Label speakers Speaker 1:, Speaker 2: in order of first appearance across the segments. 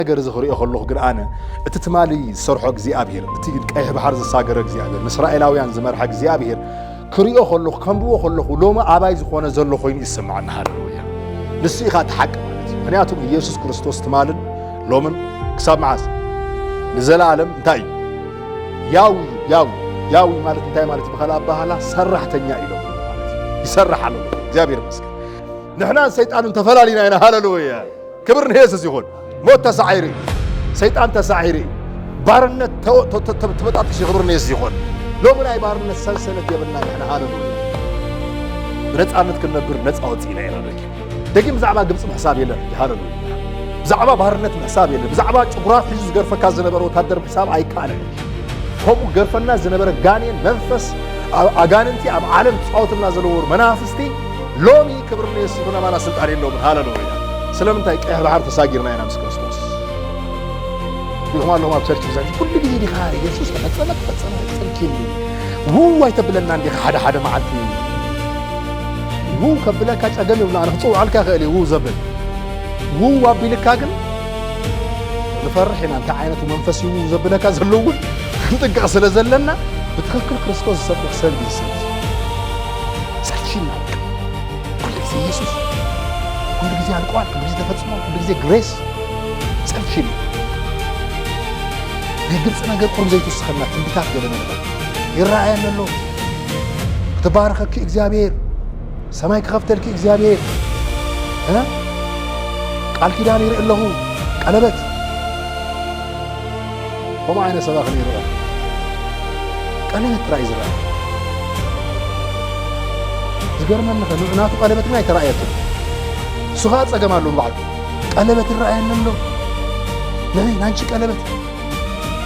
Speaker 1: ነገር ዝኽሪኦ ከለኹ ግን ኣነ እቲ ትማሊ ዝሰርሖ እግዚኣብሔር እቲ ቀይሕ ባሕር ዝሳገረ እግዚኣብሔር ንእስራኤላውያን ዝመርሐ እግዚኣብሔር ክሪኦ ከለኹ ከምብዎ ከለኹ ሎሚ ኣባይ ዝኾነ ዘሎ ኮይኑ ይስምዓና። ሃሌሉያ ንሱ ኢኻ ተሓቂ ማለት እዩ። ምክንያቱም ኢየሱስ ክርስቶስ ትማልን ሎምን ክሳብ መዓዝ ንዘላለም እንታይ እዩ ያው ማለት እንታይ ማለት ብኸላ ኣባህላ ሰራሕተኛ ኢሎም ማለት እዩ። ይሰርሕ ኣሎ እግዚኣብሔር ይመስገን። ንሕናን ሰይጣንን ተፈላሊና ኢና። ሃሌሉያ ክብር ንኢየሱስ ይኹን። موت تسعيري سيطان تسعيري بارنت تبطاطش خبر نيس يخون لو من اي بارنت سلسله يبنا احنا هاللويا بنصانت كنبر نص اوصينا يلا دقيم زعبا ግብጽ حساب يله هاللويا زعبا بارنت حساب يله زعبا ጭጉራት ልጅ ገርፈካ ዝነበረ ወታደር حساب አይካለ ኮሙ ገርፈና ዝነበረ ጋኔን መንፈስ አጋንንቲ አብ ዓለም ጻውትና ዘለወር መናፍስቲ ሎሚ ክብር ነስ ይሁን ማና ስልጣን የለውም። ሃሌሉያ ስለምንታይ ቀይሕ ባሕር ተሳጊርና ኢና ምስ ክርስቶስ ይሁን ማብ ቸርች ብዛት ኩሉ ግዜ ዲኻ ኢየሱስ ተፈጸመ ጽልኪል ውይ ተብለና እንዲ ሓደ ማዓልቲ ከብለካ ጨገም ይብላ ንጽው አልካ ኸሊ ዘብል አቢልካ ግን ንፈርሕና እንታ ዓይነት መንፈስ ዘብለካ ዘለው እንጥቅቕ ስለ ዘለና ብትክክል ክርስቶስ ሰብክ ሰልቢ ሰልቺና ኩሉ ግዜ ኢየሱስ كل جزء القوات كل جزء تفصمه كل جزء غريس صلشي يجلس انا غير قرب زيت السخنات تنبيتات جلنا يراعينا له تباركك እግዚአብሔር ሰማይ ከፍተልክ እግዚአብሔር ቃል ኪዳን ይርአለሁ ቀለበት وما عين سباخ يرى ቀለበት ራይ ዝራ ዝገርመን ነው እናቱ ቀለበት ላይ ተራእየት ሱሃት ጸገማሉ ባል ቀለበት ራእያንን ነው ለምን አንቺ ቀለበት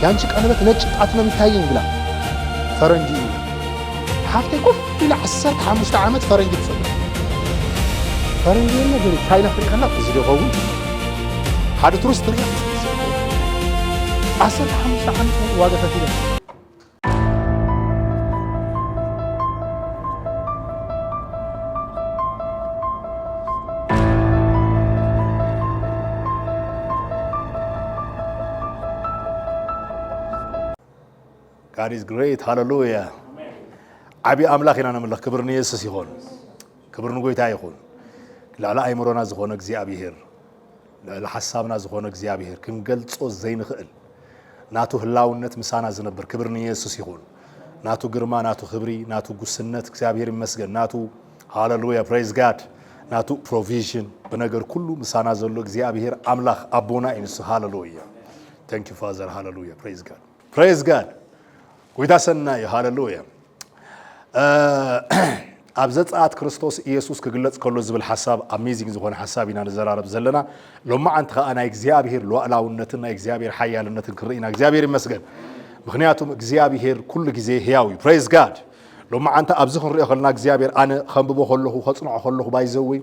Speaker 1: ያንቺ ቀለበት ነጭ ጣት ነው የሚታየኝ ብላ ፈረንጂ ሀፍቴ ኮፍ ኢላ 15 ዓመት ፈረንጂ ተሰለ ፈረንጂ ነገር ታይና ፍሪካና ዝደኸው ሓደ ቱሪስት ሪያ 15 ዓመት ዋጋ ተፊለ God is great. Hallelujah. عبي أملاكنا نملك كبرني يسوع يخون كبرنا قوي يخون لا أيمرنا زخونك زي أبي هير لا حسابنا زخونك زي أبي هير كم قلت صوت زين خل ناتو هلاونت مسانا زنبر كبرني يسوع يخون ناتو قرما ناتو خبري ناتو قسنت زي أبي هير مسجن ناتو Hallelujah. Praise God. ناتو provision بنقر كله مسانا زلوك زي أبي هير أملاك أبونا إنسو Hallelujah. Thank you Father. Hallelujah. Praise God. Praise God. ويداسنا يا هاللويا أبزت آت كريستوس يسوع كجلت كله زبل حساب amazing زخون حسابنا نزرارب زلنا لو ما أنت أنا إجزابير لو ألا ونتنا إجزابير حيا لنتن كرينا إجزابير مسجد مخنياتهم إجزابير كل جزء هياوي praise God لو ما أنت أبزخون رأي خلنا إجزابير أنا خم بخله خصنا خله بايزوي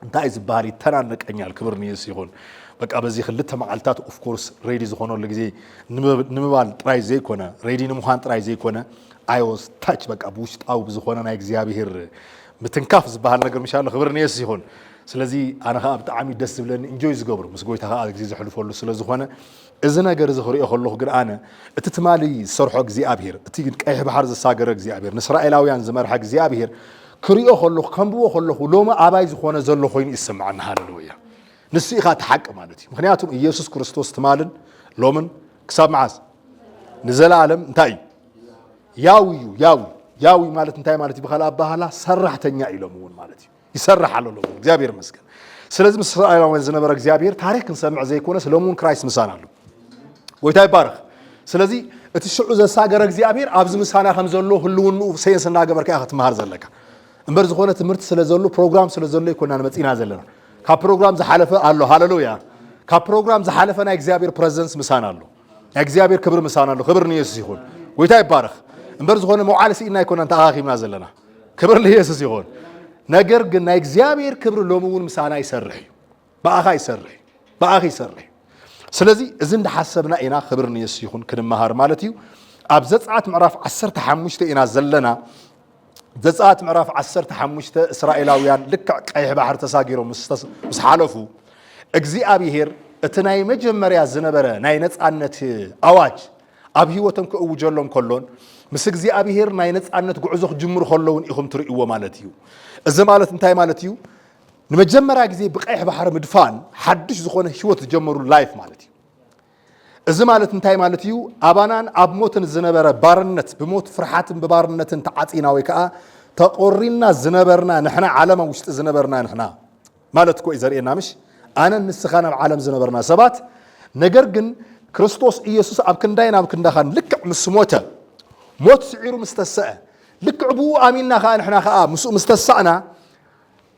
Speaker 1: أنت إز باري ترى إنك أني الكبرني يسيخون بق أبزي خلتها معلتات of course ready زخونه اللي جزء نمبال تراي زي كنا ready نموهان تراي زي كنا I was touch بق أبوشت أو بزخونه أنا إجزابير متنكافز بهالنجر مش الله خبرني يسيخون سلزي أنا خاب تعامي دست بلن enjoy زقبر مس قوي تها إجزاء حلو فلو سلزخونه إذا نجر زخوري أخلوه قر أنا تتمالي صرحك زي أبير تيجي أي بحر الساجر زي أبير نسرائيل أو يعني زمر حق زي أبير كريو أخلوه كم بو أخلوه لو ما أباي زخونه زلوا خوين اسم عن هاللويا نسي خات حق مالتي مخنياتهم يسوع كريستوس تمالن لومن كساب معاز نزل عالم انتاي ياوي مالت انتاي مالتي بخلا باهلا سرحتنيا يلومون مالتي يسرح على لومون እግዚአብሔር መስገን ስለዚህ እስራኤላውያን ዝነበረ እግዚአብሔር ታሪክ እንሰምዕ ዘይኮነ ሰሎሞን ክራይስት ምሳና አሉ ወይታ ይባረክ ስለዚህ እቲ ሽዑ ዘሳገረ እግዚአብሔር ኣብዚ ምሳና ከም ዘሎ ህልውኑ ሴንስ እናገበርካ ክትመሃር ዘለካ እንበር ዝኾነ ትምህርት ስለ ዘሎ ፕሮግራም ስለ ዘሎ ይኮናን መጽና ዘለና ካብ ፕሮግራም ዝሓለፈ አሎ ሃሌሉያ ካብ ፕሮግራም ዝሓለፈና እግዚአብሔር ፕሬዘንስ ምሳና አሎ እግዚአብሔር ክብር ምሳና አሎ ክብር ንኢየሱስ ይሁን ወይታ ይባረክ እንበር ዝኾነ መውዓልሲ እና ይኮናን ተኣኺምና ዘለና ክብር ለኢየሱስ ይሁን ነገር ግን ናይ እግዚአብሔር ክብር ሎሙን ምሳና ይሰርሕ በአኻ ይሰርሕ ስለዚህ እዚ እንደሐሰብና ኢና ክብር ንኢየሱስ ይሁን ክንመሃር ማለት እዩ ኣብ ዘጸአት ምዕራፍ 15 ኢና ዘለና ዘጸአት ምዕራፍ 15 እስራኤላውያን ልክ ቀይሕ ባሕር ተሳጊሮም ምስ ሓለፉ እግዚአብሔር اتناي مجمريا زنبره ناي نصانت اواج اب هيوتم كوجلهم كلون مس እግዚአብሔር ናይ ነጻነት ጉዕዞ ጅምሩ ኸለውን ኢኹም ትርእይዎ ማለት እዩ እዚ ማለት እንታይ ማለት እዩ ንመጀመሪያ ግዜ ብቀይሕ ባህር ምድፋን ሓድሽ ዝኾነ ህይወት ጀመሩ ላይፍ ማለት እዩ እዚ ማለት እንታይ ማለት እዩ አባናን አብ ሞትን ዝነበረ ባርነት ብሞት ፍርሓትን በባርነትን ተዓጺና ወይ ከዓ ተቆሪና ዝነበርና ንሕና ዓለማ ውሽጥ ዝነበርና ንሕና ማለት ኮይ ዘርኤና ምሽ አነ ንስኻና ዓለም ዝነበርና ሰባት ነገር ግን ክርስቶስ ኢየሱስ አብ ክንዳይና አብ ክንዳኻን ልክ ምስ ሞተ موت سعيرو مستساء لك عبو آميننا خان احنا خاء مستساءنا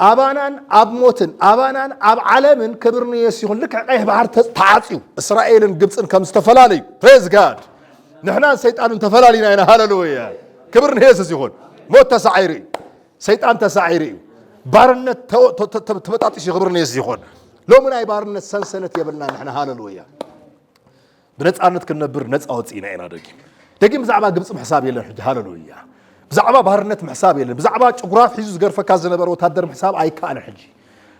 Speaker 1: آبانان آب موتن آبانان آب عالمن كبرني يسيخون لك عقيه بحر تعاطيو إسرائيل قبصن كمستفلالي praise God نحنا سيطان تفلالينا هنا هاللويا كبرني يسيخون موت تسعيري سيطان تسعيري بارنة تبطاطيش كبرني يسيخون لو من اي بارنة سنسنة يبلنا نحنا هاللويا بنتقانت كنبر نتقاوتينا هنا دقيم دقيم بزعبا قبص محساب يلن حج هاللويا بزعبا بهرنت محساب يلن بزعبا جغراف حيزوز غرفكا زنبر وتادر محساب اي كان حجي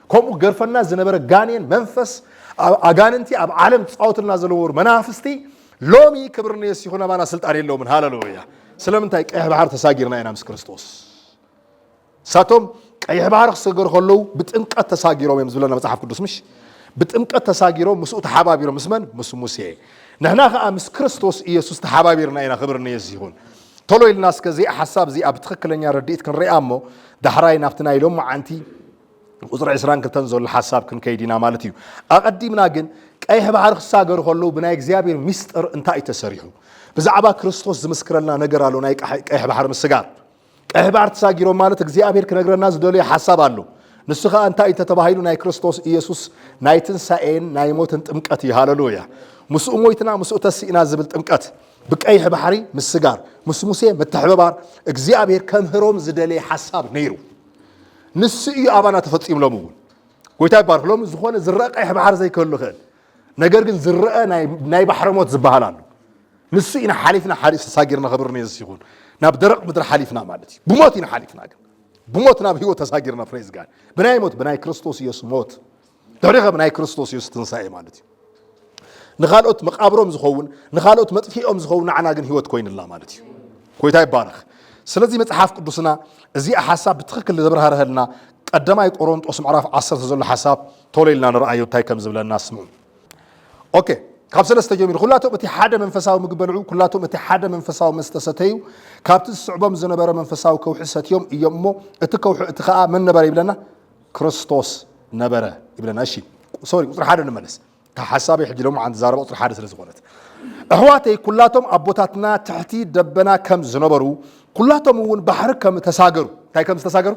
Speaker 1: كومو غرفنا زنبر غانين منفس اغاننتي اب عالم تصاوتنا زلور منافستي لومي كبرنيس يخونا بانا سلطان يلو من هاللويا سلامنتاي قيح بحر تساغيرنا اينا مس كريستوس ساتوم قيح بحر سغر خلو بطمقت تساغيرو يمزلنا مصحف قدوس مش بطمقت تساغيرو مسو تحابابيرو مسمن مسو موسى نحنا مس كريستوس ኢየሱስ ተሓባቢርና ኢና خبرنا يزيون ቶሎ ኢልናስ ከዚ ሐሳብ እዚ ኣብ ትክክለኛ ረድኢት ክንሪኣሞ ዳሕራይ ናፍትና ኢሎም ማዓንቲ ቁጥር 22 ዘሎ ሐሳብ ክንከይዲና ማለት እዩ ኣቀዲምና ግን ቀይሕ ባህር ክሳገሩ ከለው ብናይ እግዚአብሔር ሚስጥር እንታይ ተሰሪሑ ብዛዕባ ክርስቶስ ዝመስክረልና ነገር አሎ ናይ ቀይሕ ባህር ምስጋር ቀይሕ ባህር ተሳጊሮ ማለት እግዚአብሔር ክነግረና ዝደልዮ ሐሳብ አሎ ንስኻ እንታይ ተተባሂሉ ናይ ክርስቶስ ኢየሱስ ናይ ትንሳኤን ናይ ሞትን ጥምቀት ሃሌሉያ مسؤ مويتنا مسؤ تسينا زبل تمكت بقيح بحري مسجار مسموسي متحببار እግዚአብሔር كمهروم زدلي حساب نيرو نسي ابانا تفصيم لمو ጎይታ ይባርክሎም ዝኾነ ዝረአ ቀይሕ ባህር ዘይከሉ ኸል ነገር ግን ዝረአ ናይ ባህር ሞት ዝበሃል አሉ ንሱ ኢና ሓሊፍና ሓሊፍ ተሳጊርና خبرنا ይዝይኹን ናብ ደረቅ ምድር ሓሊፍና ማለት እዩ ብሞት ኢና ሓሊፍና ግን ብሞት ናብ ህይወት ተሳጊርና ፍሬዝ ጋር ብናይ ሞት ብናይ ክርስቶስ ኢየሱስ ሞት ደረገ ብናይ ክርስቶስ ኢየሱስ ትንሳኤ ማለት እዩ نخالوت مقابرهم زخون نخالوت مطفيهم زخون عنا ግን ህይወት ኮይንላ ማለት እዩ ጎይታ ይባረክ ስለዚህ መጽሐፍ ቅዱስና እዚ ሐሳብ በትክክል ዘብራህረህልና ቀደማይ ቆሮንጦስ ምዕራፍ 10 ዘሎ ሐሳብ ቶሌልና ንራእዩ ታይ ከም ዝብለና ስሙ ኦኬ ካብ ሰለስተ ጀሚር ኩላቶም እቲ ሓደ መንፈሳዊ ምግበልዑ ኩላቶም እቲ ሓደ መንፈሳዊ መስተሰተዩ ካብቲ ዝስዕቦም ዝነበረ መንፈሳዊ ከውሕሰትዮም እዮሞ እቲ ከውሕ እቲ ኸኣ ምን ነበረ ይብለና ክርስቶስ ነበረ ይብለና እሺ ሶሪ ቁጥር ሓደ ንመለስ حسابي حجلهم عند زارب أطر حادث لزغونت أخواتي كلاتهم أبوتاتنا تحتي دبنا كم زنبرو كلاتهم ون بحر كم تساقروا تاي كم تساقروا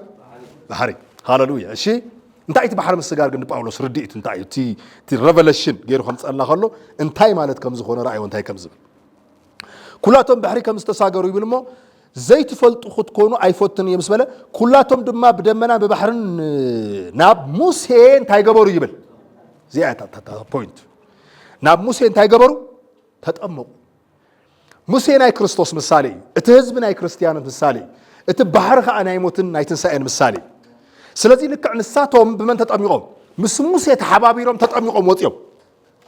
Speaker 1: بحري هاللويا الشيء انتاي بحر مستقار قند باولوس رديت انتاي تي ريفيليشن غيرو خمس الله خلو انتاي مالت كم زغونه راي وانتاي كم زبل كلاتهم بحري كم تساقروا يبلمو زيت فلط خد كونو ايفوتن يمسبله كلاتهم دما بدمنا ببحرن ناب موسين تاي غبرو يبل زيادة بوينت ناب موسى انتاي غبرو تطمقوا موسى ناي كريستوس مثالي اتهزب ناي كريستيان مثالي اتبحر خا ناي موتن ناي تنساين مثالي سلازي لك نساتهم بمن تطمقوا مس موسى تحبابيرهم تطمقوا وطيو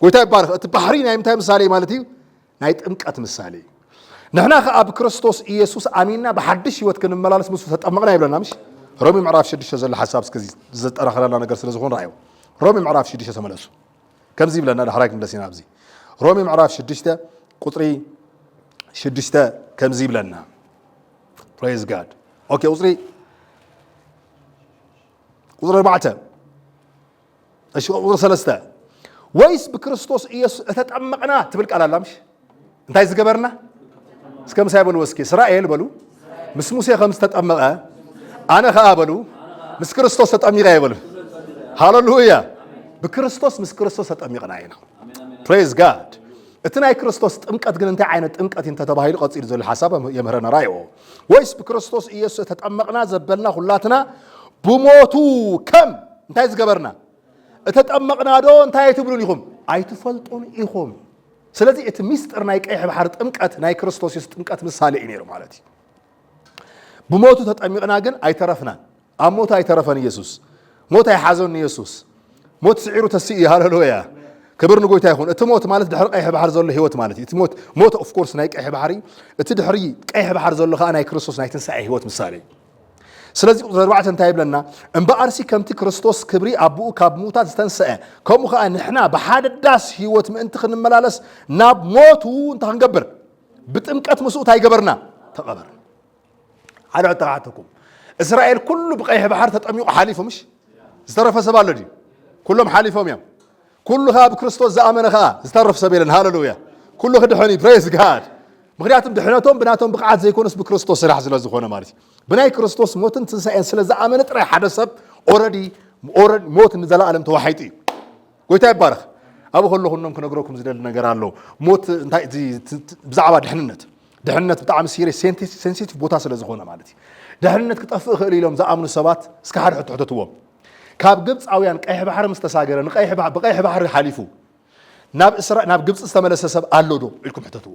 Speaker 1: ويتا يبارك اتبحري ناي متاي مثالي مالتي ناي ጥምቀት مثالي نحنا خا اب كريستوس ኢየሱስ አሚንና በሐድሽ ህይወት ከንመላለስ ሙሱ ተጠመቅና ይብለና ምሽ ሮሚ ምዕራፍ 6 ዘለ ሐሳብ እስከዚህ ዘጠራኸለና ነገር ስለዝኾን ራእዩ رومي معرف شديشة سملسو كم زي بلنا الحراك ملسينا بزي رومي معرف شديشة قطري شديشة كم زي بلنا praise God اوكي قطري ربعته ايش قطر ثلاثة ويس بكريستوس إيسوس تتعمقنا تبلك على لامش انت عايز قبرنا كم سايبوا الوسكي اسرائيل بلو مس موسى خمس تتعمقها انا خابلو مس كريستوس تتعمقها يبلو هاللويا بكريستوس مس كريستوس تطمقنا عينا praise God اتناي كريستوس ጥምቀት ግን እንታይ ዓይነት ጥምቀት እንተ ተባሂሉ ቀጽል ዘሎ ሐሳብ የምህረና ራእዮ ወይስ በክርስቶስ ኢየሱስ ተጠመቅና ዘበልና ሁላትና ብሞቱ ከም እንታይ ዝገበርና ተጠመቅና ዶ እንታይ ትብሉን ይኹም አይትፈልጡን ይኹም ስለዚህ እቲ ሚስጥር ናይ ቀይሕ ባህር ጥምቀት ናይ ክርስቶስ ኢየሱስ ጥምቀት ምሳሌ እዩ ነይሩ ማለት እዩ ብሞቱ ተጠመቅና ግን አይተረፍና አሞቱ አይተረፈን ኢየሱስ موت يحازن يسوس موت سعيرو تسيء هاللويا كبر نقولتها يكون اتموت مالت دحر قيح بحر زول هيوت مالتي اتموت موت اوف كورس ناي قيح بحري اتدحري قيح بحر زول خا انا كريستوس ناي تنسعي هيوت مثالي سلازي ربعه انتايب لنا ان بارسي كمتي كريستوس كبري ابو كاب موتات تنسع كم خا نحنا بحاد داس هيوت من انت خنملالس ناب موتو انت هنقبر بتمقت مسوت هيقبرنا تقبر على طاعتكم اسرائيل كله بقيح بحر تطميق حالفه مش استرف سبالدي كلهم حالفهم يا كلها بكريستوس زامنها استرف سبيلن هاللويا كله خدحوني بريز جاد مغنياتهم دحناتهم بناتهم بقعات زيكونس بكريستوس راح زلازو خونا مالتي بناي كريستوس موتن تنساين سلا زامن طري حدا سب اوريدي موت نزل عالم توحيتي قويتا يبارك ابو كله كنم كنغروكم زدل نغير الله موت انتي بزعبا دحنت بتاع سيري سنسيتيف بوتا سلا زخونا مالتي دحنت كطفق خليلهم زامن سبات اسك حد حتحتتوم كاب جبص اويان قيح بحر مستساغره نقيح بقيح بحر حليفو ناب اسراء ناب جبص استملس سب الله دو لكم حتتو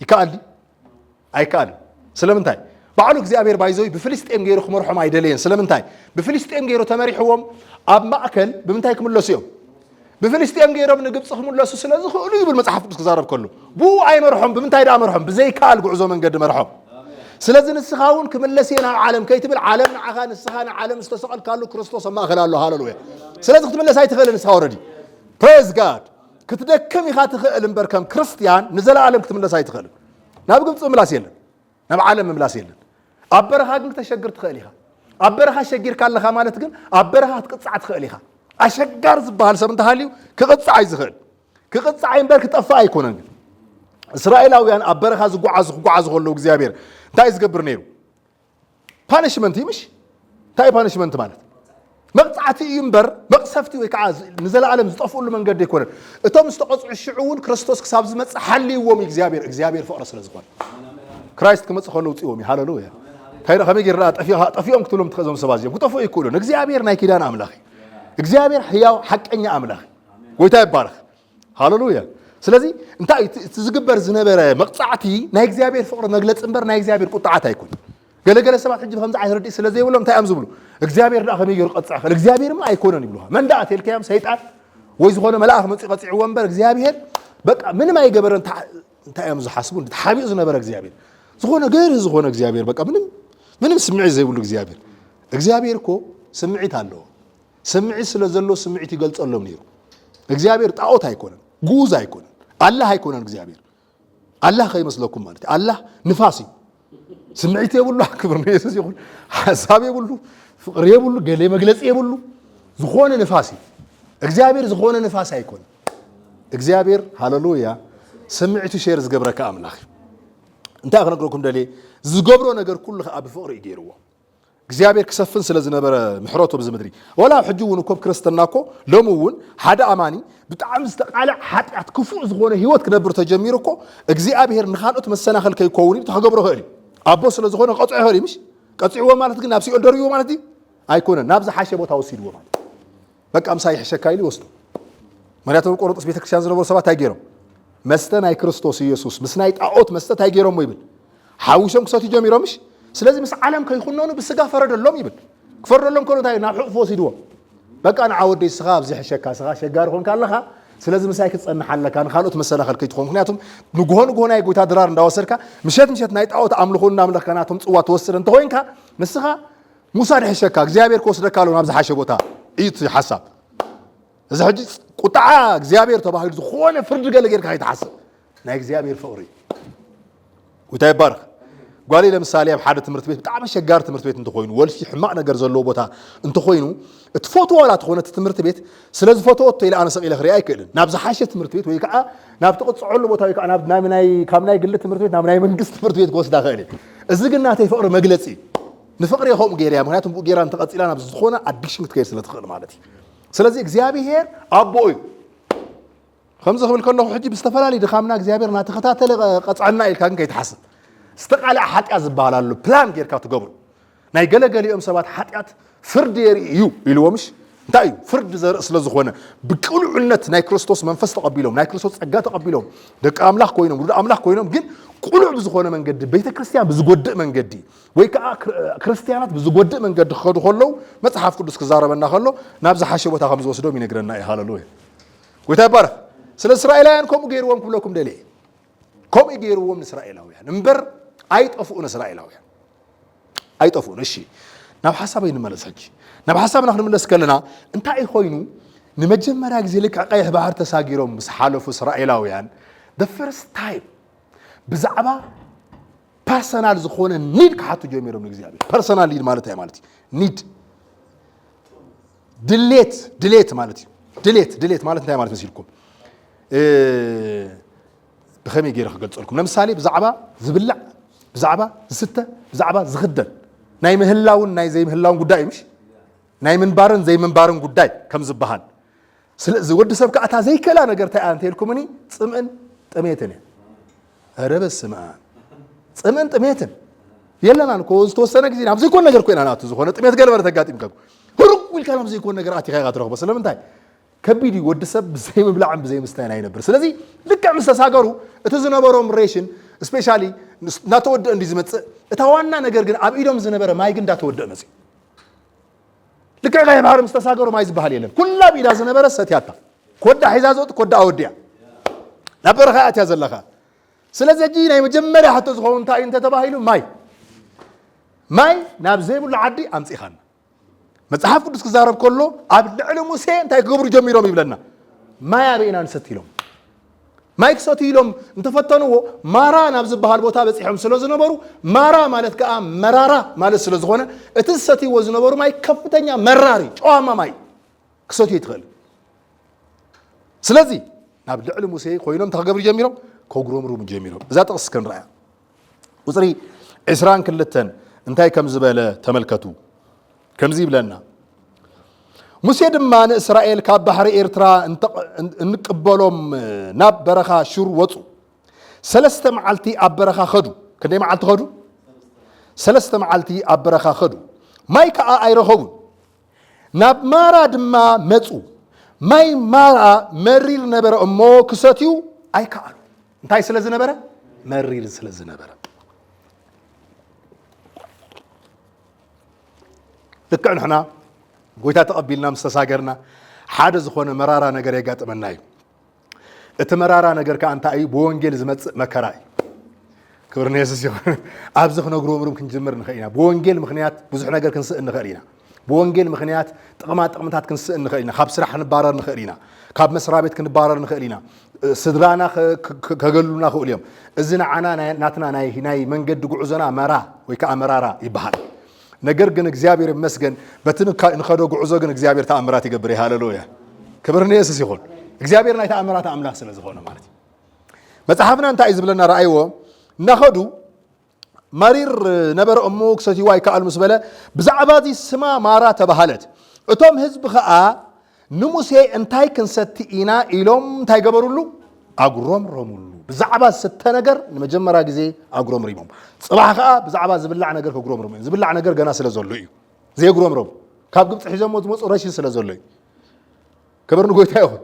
Speaker 1: يكالي ايكال سلامنتاي بعلو እግዚአብሔር ባይዘይ በፍልስጤም ገይሮ خمرحم አይደለየን ስለምንታይ በፍልስጤም ገይሮ ተመሪሕዎም አብ ማእከል በምንታይ ክምለሱዮም በፍልስጤም ገይሮ ንግብጽ ክምለሱ ስለዚህ ሁሉ ይብል መጽሐፍ ቅዱስ ከዛረብ ከሉ ቡ አይመርሖም በምንታይ ዳ መርሖም በዘይካል ጉዕዞ መንገድ መርሖም ስለዚህ ንስኻውን ክምለሰና ዓለም ከይትብል ዓለም ንዓኻ ንስኻና ዓለም ዝተሰቀል ካሉ ክርስቶስ ማእከል አሎ ሃሌሉያ ስለዚህ ክትመለስ አይትኸልን ንስኻ ኦሬዲ ፕሬዝ ጋድ ክትደከም ኢኻ ትኽእል እምበር ከም ክርስቲያን ንዘላለም ክትመለስ አይትኸልን ናብ ግብጽ ምላስ የለን ናብ ዓለም ምላስ የለን አበረኻ ግን ተሸግር ትኽእል ኢኻ አበረኻ ሸጊር ካለኻ ማለት ግን አበረኻ ትቅጽዕ ትኽእል ኢኻ አሸጋር ዝበሃል ሰብ እንተሃልዩ ክቅጽዕ አይዝኽእል ክቅጽዕ እምበር ክጠፋ አይኮነን ግን እስራኤላውያን አበረኻ ዝጓዓዙ ከለው እግዚአብሔር እንታይ ዝገብር ነይሩ ፓኒሽመንት ይምሽ እንታይ ፓኒሽመንት ማለት መቅጻዕቲ እምበር መቅሰፍቲ ወይ ከዓ ንዘላለም ዝጠፍኡሉ መንገድ ይኮነን እቶም ዝተቆጽዑ ሽዑውን ክርስቶስ ክሳብ ዝመጽእ ሓልይዎም እግዚአብሔር ፍቅሪ ስለ ዝኾነ ክራይስት ክመጽእ ከለው ጽዮም ሃሌሉያ ታይራ ከመይ ጌርና ጠፊኦም ክትሎም ትኸዞም ሰባዝዮም ክጠፍኡ ይክእሉን እግዚአብሔር ናይ ኪዳን አምላኽ እግዚአብሔር ሕያው ሓቀኛ አምላኽ ጎይታ ይባረኽ ሃሌሉያ ስለዚህ እንታይ ዝግበር ዝነበረ መቅጻዕቲ ናይ እግዚአብሔር ፍቅሪ መግለጽ እምበር ናይ እግዚአብሔር ቁጣዓት አይኮን ገለገለ ሰባት ሕጂ ከምዛ አይረዲ ስለዚህ ይብሎም እንታይ አምዝብሉ እግዚአብሔር ዳ ከመይ ጌሩ ቀጽዕ ከለ እግዚአብሔርማ አይኮነን ይብሉها መንዳት የልከያም ሰይጣን ወይ ዝኾነ መልአክ መጽ ቀጽዕ ወንበር እግዚአብሔር በቃ ምንም አይገበረን እንታይ አምዝሐስቡ ተሓቢኡ ዝነበረ እግዚአብሔር ዝኾነ ገር ዝኾነ እግዚአብሔር በቃ ምንም ስምዒት ዘይብሉ እግዚአብሔር እኮ ስምዒት አለው ስምዒት ስለዘሎ ስምዒት ይገልጸሎም ነይሩ እግዚአብሔር ጣዖት አይኮነን ጉዝ አይኮነን አላህ አይኮነን እግዚአብሔር አላህ ከይመስለኩም ማለት አላህ ንፋሲ ስምዒት የብሉ ክብር ነው ኢየሱስ ይሁን ሐሳብ የብሉ ፍቅር የብሉ ገሌ መግለጽ የብሉ ዝኾነ ንፋሲ እግዚአብሔር ዝኾነ ንፋስ አይኮን እግዚአብሔር ሃሌሉያ ስምዒቱ ሼር ዝገብረካ አምላኽ እንታይ አክነግረኩም ደሌ ዝገብሮ ነገር ኩሉ ኣብ ፍቅሪ ይገይርዎ እግዚአብሔር ክሰፍን ስለዝነበረ ምሕረቱ ብዝምድሪ ወላ ሕጂውን እኮ ክርስትናኮ ለሙውን ሓደ አማኒ ብጣዕሚ ዝተቃልዕ ሓጢአት ክፉእ ዝኾነ ህይወት ክነብር ተጀሚሩ እኮ እግዚአብሔር ንኻልኦት መሰናኸል ከይኮውን ተኸገብሮ ኸእል አቦ ስለዝኾነ ቀጽዑ ይኸእል ምሽ ቀጽዕዎ ማለት ግን ናብ ሲኦል ደርይዎ ማለት አይኮነን ናብ ዝሓሸ ቦታ ወሲድዎ ማለት በቃ ምሳይ ሕሸካይሊ ወስዶ ምክንያቱም ቆሮንጦስ ቤተክርስቲያን ዝነበሩ ሰባት አይገይሮም መስተ ናይ ክርስቶስ ኢየሱስ ምስ ናይ ጣዖት መስተ አይገይሮም ይብል ሓዊሾም ክሰትዩ ጀሚሮም ምሽ ስለዚህ ምስ ዓለም ከይኹኖኑ ብስጋ ፈረደሎም ይብል ክፈረደሎም ከሎ እንታይ ናብ ሕቁፍ ወሲድዎ በቃ ንዓወደይ ስኻ ኣብዚ ሕሸካ ስኻ ሸጋሪ ኾንካ ኣለኻ ስለዚህ ምሳይ ክትጸንሕ ኣለካ ንኻልኦት መሰናኸል ከይትኾን ምክንያቱም ንግሆ ናይ ጎይታ ድራር እንዳወሰድካ ምሸት ናይ ጣዖት ኣምልኾ እናምለኽካ ናቶም ጽዋ ትወስድ እንተኾይንካ ንስኻ ሙሳ ድሕሸካ እግዚአብሔር ክወስደካ ኣሎ ናብ ዝሓሸ ቦታ እዩ ሓሳብ እዚ ሕጂ ቁጣዓ እግዚአብሔር ተባሂሉ ዝኾነ ፍርዲ ገለ ጌርካ ከይትሓስብ ናይ እግዚአብሔር ፍቅሪ ጎይታ ይባርኽ ጓሊ ለምሳሌ ኣብ ሓደ ትምህርት ቤት ብጣዕሚ ሸጋር ትምህርት ቤት እንተኾይኑ ወልፊ ሕማቅ ነገር ዘለዎ ቦታ እንተኾይኑ እትፎቶ ወላ ትኾነ ትምህርት ቤት ስለዚህ ፎቶ ወጥቶ ኢላ ኣነ ሰቂለ ክሪኣ አይክእልን ናብ ዝሓሸ ትምህርት ቤት ወይ ከዓ ናብ ተቆጽዐሉ ቦታ ወይ ከዓ ካብ ናይ ግሊ ትምህርት ቤት ናብ ናይ መንግስት ትምህርት ቤት ክወስዳ ክእል እዚ ግን ናተይ ፍቅሪ መግለጺ ንፍቅሪ ይኸም ጌርያ ምክንያቱም ጌራ እንተቐፂላ ናብ ዝኾነ ኣዲክሽን ክትከይድ ስለትኽእል ማለት እዩ ስለዚህ እግዚአብሔር አቦ እዩ ከምዚ ክብል ከለኹ ሕጂ ብዝተፈላለዩ ድኻምና እግዚአብሔር እናተኸታተለ ቀጽዐና ኢልካ ግን ከይትሓስብ استقالع حاتيات زبالالو بلان غيركا تغبر ناي ገለገሊኦም ሰባት ሓጢያት ፍርድ የርእዩ ኢልዎምሽ እንታይ ፍርድ ዘርኢ ስለ ዝኾነ ብቅሉዕነት ናይ ክርስቶስ መንፈስ ተቀቢሎም ናይ ክርስቶስ ጸጋ ተቀቢሎም ደቂ አምላኽ ኮይኖም ወደ አምላኽ ኮይኖም ግን ቁሉዕ ዝኾነ መንገዲ ቤተክርስቲያን ብዝጎድእ መንገዲ ወይ ከዓ ክርስቲያናት ብዝጎድእ መንገዲ ክኸዱ ከለው መጽሐፍ ቅዱስ ክዛረበና ከሎ ናብ ዝሓሸ ቦታ ከም ዝወስዶም ይነግረና ሃሌሉያ ويتبارك سل إسرائيليان كم غيرهم كلكم دليل كم غيرهم إسرائيلاويان نمبر أيت أفون إسرائيلاويان أيت أفون الشيء ناب حسابين ملسج ناب حساب نحن من السكلنا أنت أي خوينو نمجم مراك زلك عقيه بحر تساجيرهم حالف إسرائيلاويان the first time بزعبة personal زخونة need كحتو جميرهم نجزيابي personal lead مالتي مالتي need delete مالتي delete مالتي مالتي مسيركم بخمي غير خقلت لكم لمثالي بزعبة زبلع بزعبة ستة بزعبة زخدن ناي مهلاون ناي زي مهلاون قداي مش ناي من بارن قداي كم زبهان سلازي ود سبك أتا زي كلا نقرت أنت لكمني صمن تميتني هرب السماء صمن تميتن يلا أنا كوز توصلنا كذي نعم زي كون نقر كوين أنا تزخونه تميت قال ورا تقاتي مكاكو هرب والكلام زي كون نقر أتي خيرات رغبة سلام انتاي كبيدي ود سب زي مبلعم زي مستعين هاي نبر سلازي لك عم استساقروا اتزنا برام ريشن especially ناتود اندي زمت اتوانا نقر جن أبيدهم زنبرة ما يجن داتود مسي لك غير بحر مستساقروا ما يزبها ليلم كلها بيدا زنبرة ستياتا كودا حزازوت كودا أوديا نبر خيات يا زلخا سلازي جينا يمجمري حتى زخون تا انت تباهيلو ماي نابزيب العدي أمسي خان مصحف قدس كزارب كله عبد العلم حسين تاي قبر جميرهم يبلنا ما يبينا نستيلهم ما يكستيلهم انت فتنوا مارا نابز بحال بوتا بصيحهم سلوز نبرو مارا مالت كا مرارا مالت سلوز غونه اتستي وز نبرو ماي كفتኛ مراري ጨዋማ ማይ ክሰት ይትخل ስለዚህ عبد العلم حسين ኮይኖም ተገብር ጀሚሮም ኮግሮምሩም ጀሚሮም እዛ ጥቅስ ከንራያ ቁጥሪ 20 ክልተን እንታይ ከም ዝበለ ተመልከቱ ከምዚ ብለና ሙሴ ድማን እስራኤል ካብ ባህሪ ኤርትራ እንቅበሎም ናብ በረኻ ሹር ወፁ ሰለስተ መዓልቲ ኣብ በረኻ ኸዱ ክንደይ መዓልቲ ኸዱ ሰለስተ መዓልቲ ኣብ በረኻ ኸዱ ማይ ከዓ ኣይረኸቡን ናብ ማራ ድማ መፁ ማይ ማራ መሪር ነበረ እሞ ክሰትዩ ኣይከኣሉ እንታይ ስለ ዝነበረ መሪር ስለ ዝነበረ لك نحنا قويتا تقبلنا مستساقرنا حاجة زخونا مرارة نقر يقات مناي اتمرارة نقر كأنت أي بوانجيل زمت مكراي كبرنا يسسي أبزخنا قروم روم كنجمر نخينا بوانجيل مخنيات بزح نقر كنسئ نخينا بوانجيل مخنيات تقمات كنسئ نخينا خاب سرح نبارر نخينا خاب مسرابيت كنبارر نخينا سدرانا كقلونا خو اليوم إذن عنا ناتنا ناي من قد قعزنا مرا ويكا مرارة يبهر نجر جن إخزابير مسجن بتنك نخدو جعزو جن إخزابير تأمرات يقبري هاللويا كبرني أساس يقول إخزابير ناي تأمرات أملاك سنة زخونا مالتي متحفنا أنت عايز بلنا رأيه نخدو مرير نبر أموك ستي واي كأل مسبلة بزعباتي السماء مارات بحالت أتوم هزب خاء نموسي أنتاي كنستينا إلهم تاي قبرولو أقرم رمولو بزعبات ستنجر نمجمرة جزء أقرم ريمهم صباح خاء بزعبات زبلع نجر كقرم رمين زبلع نجر جناس لزولي زي أقرم رم كاب جبت حزام وتموت رشين سلزولي كبرنا قوي تايه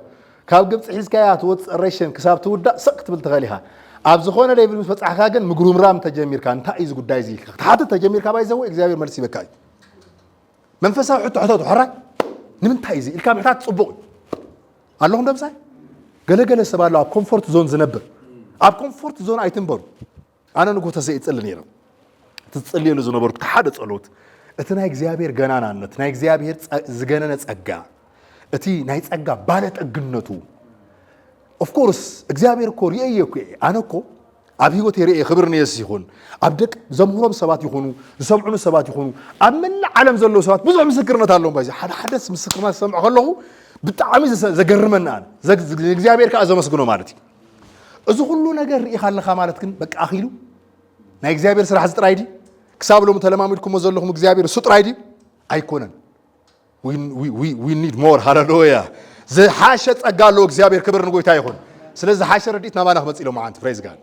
Speaker 1: كاب جبت حز كيات وت رشين كسبت ودا سقط بالتغليها أبزخونا اللي يبلغ فتح خاجن مقروم رام تجمير كان تأيز قد دايزي حتى تجمير كابا يزوي إخزابير مرسي بكاي منفسه حتى حرك نمن تأيزي الكام حتى تصبون اللهم ده بساي قال السبب له كومفورت زون زنبر أب كومفورت زون أيتمبر أنا نقول تسيء تسألني أنا تسألني أنا زنبر تحدث ألوت أتنا إخزابير جنانا أتنا إخزابير زجنانا تأجع أتي نايت أجع بالت أجنتو of course إخزابير كوري أيوكي أنا كو أبي هو تيري خبرني يسيخون أبدك زمهرهم سبات يخونوا زمعهم سبات يخونوا أمن عالم زلوا سبات بزح مسكرنا تعلم بايز حدث مسكرنا سمع خلوه بتعامل زجرمنا أنا إخزابير كأزا مسكونه مالتي إذا كله نجر يخلى خمارتكن بك أخيلو نا إخزابير سرح سترايدي كسب لهم تلاميذكم وزلهم إخزابير سترايدي أيكونن we need more hallelujah زي حاشة أقالو إخزابير كبر نقول تايخون سلز حاشة رديت نما نخمس إلو معانت praise God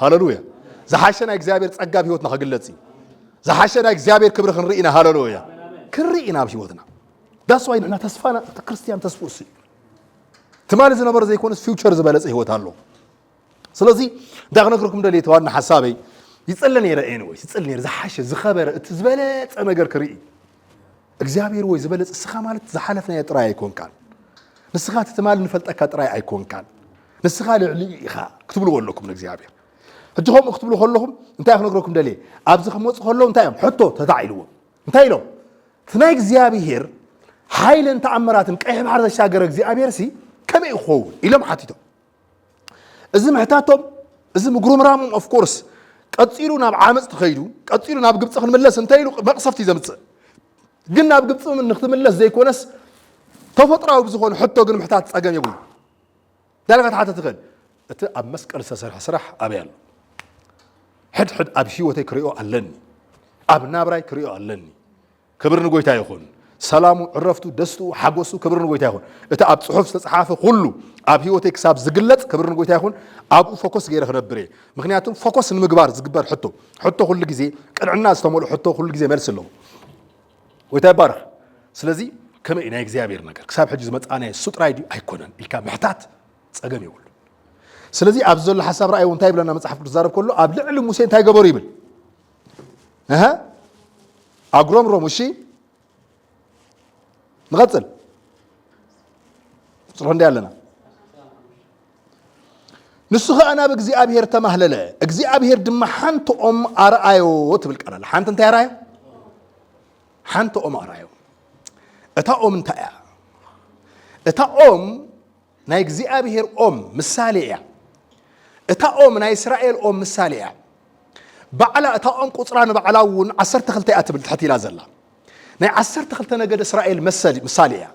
Speaker 1: hallelujah زي حاشة إخزابير أقاب هيوتنا خجلتي زي حاشة إخزابير كبر خنرينا hallelujah كرينا بشيوتنا that's why نحن تصفنا كريستيان تصفوسي تمال إذا نبرز يكون future زبالة إيه وتهالو سلزي دعنا نقولكم ده اللي توارنا حسابي يتسألني رأينا ويس يتسألني زي حاشة زي خبر تزبالة أنا جر كري إخزابير ويز زبالة السخامات زحلفنا يتراي يكون كان ንስኻ ትማል ንፈልጠካ ጥራይ ኣይኮን ካን ንስኻ ልዕሊ ኢኻ ክትብሉ ወለኩም ንእግዚአብሔር ሕጅኹም ክትብሉ ከለኹም እንታይ ክነግረኩም ደልየ ኣብዚ ክመፁ ከለዉ እንታይ እዮም ሕቶ ተታዒልዎም እንታይ ኢሎም ትናይ እግዚአብሔር ሓይልን ተኣምራትን ቀይሕ ባሕር ዘሻገረ እግዚአብሔር ሲ ከመይ ይኸውን ኢሎም ሓቲቶም እዚ ምሕታቶም እዚ ምጉርምራሞም ኦፍ ኮርስ ቀፂሉ ናብ ዓመፅ ትኸይዱ ቀፂሉ ናብ ግብፂ ክንምለስ እንታይ ኢሉ መቕሰፍቲ ዘምፅእ ግን ናብ ግብፂ ንክትምለስ ዘይኮነስ ተፈጥራዊ ብዝኾነ ሕቶ ግን ምሕታት ፀገም የብሉ ዳልካ ተሓተ ትኽእል እቲ ኣብ መስቀል ዝተሰርሐ ስራሕ ኣበይ ኣሎ ሕድሕድ ኣብ ሂወተይ ክሪኦ ኣለኒ ኣብ ናብራይ ክሪኦ ኣለኒ ክብሪ ንጎይታ ይኹን ሰላሙ ዕረፍቱ ደስትኡ ሓጎሱ ክብሪ ንጎይታ ይኹን እቲ ኣብ ፅሑፍ ዝተፃሓፈ ኩሉ ኣብ ሂወተይ ክሳብ ዝግለፅ ክብሪ ንጎይታ ይኹን ኣብኡ ፎከስ ገይረ ክነብር እየ ምክንያቱም ፎከስ ንምግባር ዝግበር ሕቶ ኩሉ ግዜ ቅንዕና ዝተመልኦ ሕቶ ኩሉ ግዜ መልሲ ኣለዎ ጎይታ ይባርኽ ስለዚ ከመይ ናይ እግዚአብሔር ነገር ክሳብ ሕጂ ዝመፃናየ እሱ ጥራይ ድዩ ኣይኮነን ኢልካ ምሕታት ፀገም የብሉ ስለዚ ኣብ ዘሎ ሓሳብ ረኣይ እንታይ ብለና መፅሓፍ ቅዱስ ዛረብ ከሎ ኣብ ልዕሊ ሙሴ እንታይ ገበሩ ይብል ኣጉረምሮም እሺ نغزل صرح ندي علنا نسخة أنا بجزي أبيهر تمهلله أجزي أبيهر دم حنت أرأيو تبلك أنا حنت أنت أرأيو حنت أرأيو أتا انتأ أتا نايجزي أبيهر مثالية أتا ناي إسرائيل مثالية بعلا أتا قطران بعلاون عصرت خلتي أتبل تحتي لازلا ناي عصرت خلتنا قد إسرائيل مثالية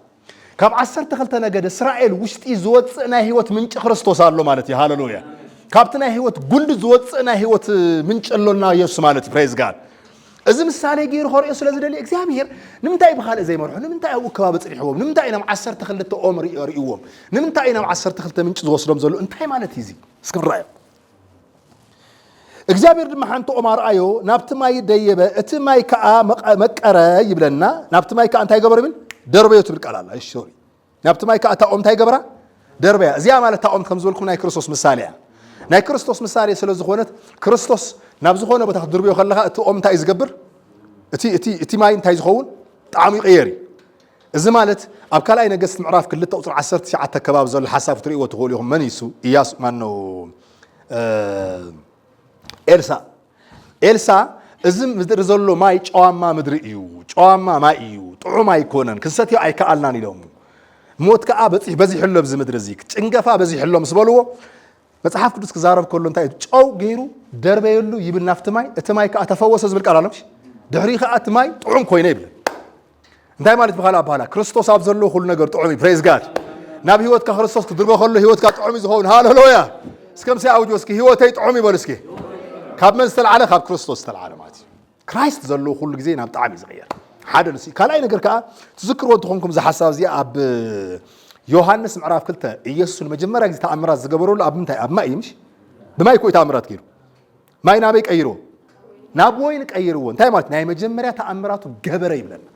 Speaker 1: كاب عصرت خلتنا قد إسرائيل وشتي زوت أنا هيوت منش خرستوس الله مالتي هاللويا كابتنا هيوت جند زوت أنا هيوت منش اللهنا يسوع مالتي praise God إذا مثالية غير خور يسوع لازم لي إكزامير نمتى بخال زي ما روح نمتى أو كوابت ريحهم نمتى أنا عصرت خلت أمر يقوم نمتى أنا عصرت خلت منش زوت رمز له أنت مالتي زي سكر رأيه እግዚአብሔር ድማ ሓንቶ ኦማር አዮ ናብቲ ማይ ደየበ እቲ ማይ ከዓ መቀረ ይብለና ናብቲ ማይ ከዓ እንታይ ገበረ ብል ደርበዮ ትብል ቃል አለ እሺ ሶሪ ናብቲ ማይ ከዓ ታኦም እንታይ ገበራ ደርበያ እዚያ ማለት ታኦም ከም ዝበልኩም ናይ ክርስቶስ ምሳሌ ናይ ክርስቶስ ምሳሌ ስለ ዝኾነት ክርስቶስ ናብ ዝኾነ ቦታ ድርበዮ ከለኻ እቲ ኦም እንታይ ዝገብር እቲ ማይ እንታይ ዝኸውን ጣዕሙ ይቀየር እዚ ማለት ኣብ ካልኣይ ነገስት ምዕራፍ 2 ቁጥር 19 ከባቢ ዘሎ ሓሳብ ትሪእዎ ትኽእሉ ኢኹም መን ይሱ ኢያሱ ማን ነው ኤልሳ እዚ ምድሪ ዘሎ ማይ ጨዋማ ምድሪ እዩ ጨዋማ ማይ እዩ ጥዑም ኣይኮነን ክንሰትዮ ኣይከኣልናን ኢሎም ሞት ከዓ በዚህ ሕሎም ዝ ምድሪ እዚ ጭንገፋ በዚህ ሕሎም ስበልዎ መጽሐፍ ቅዱስ ክዛረብ ከሎ እንታይ ጨው ገይሩ ደርበየሉ ይብል ናፍቲ ማይ እቲ ማይ ከዓ ተፈወሰ ዝብል ቃል ኣለምሽ ድሕሪ ከዓ እቲ ማይ ጥዑም ኮይነ ይብል እንታይ ማለት በኋላ ክርስቶስ ኣብ ዘሎ ሁሉ ነገር ጥዑም እዩ ፕሬዝ ጋድ ናብ ህይወትካ ክርስቶስ ክድርበ ከሎ ህይወትካ ጥዑም ዝኸውን ሃሌሉያ እስከምሲ ኣውጆ እስኪ ህይወተይ ጥዑም ይበል እስኪ ካብ መን ዝተልዓለ ካብ ክርስቶስ ዝተልዓለ ማለት እዩ ክራይስት ዘሎ ኩሉ ግዜ ናብ ጣዕሚ ዝቕየር ሓደ ንሲ ካልኣይ ነገር ከዓ ትዝክርዎ እንትኾንኩም ዝሓሳብ እዚኣ ኣብ ዮሐንስ ምዕራፍ 2 ኢየሱስ ንመጀመርያ ግዜ ተኣምራት ዝገበረሉ ኣብ ምንታይ ኣብ ማይ ምሽ ብማይ ኮይ ተኣምራት ገይሩ ማይ ናበይ ቀይርዎ ናብ ወይን ቀይርዎ እንታይ ማለት ናይ መጀመርያ ተኣምራቱ ገበረ ይብለና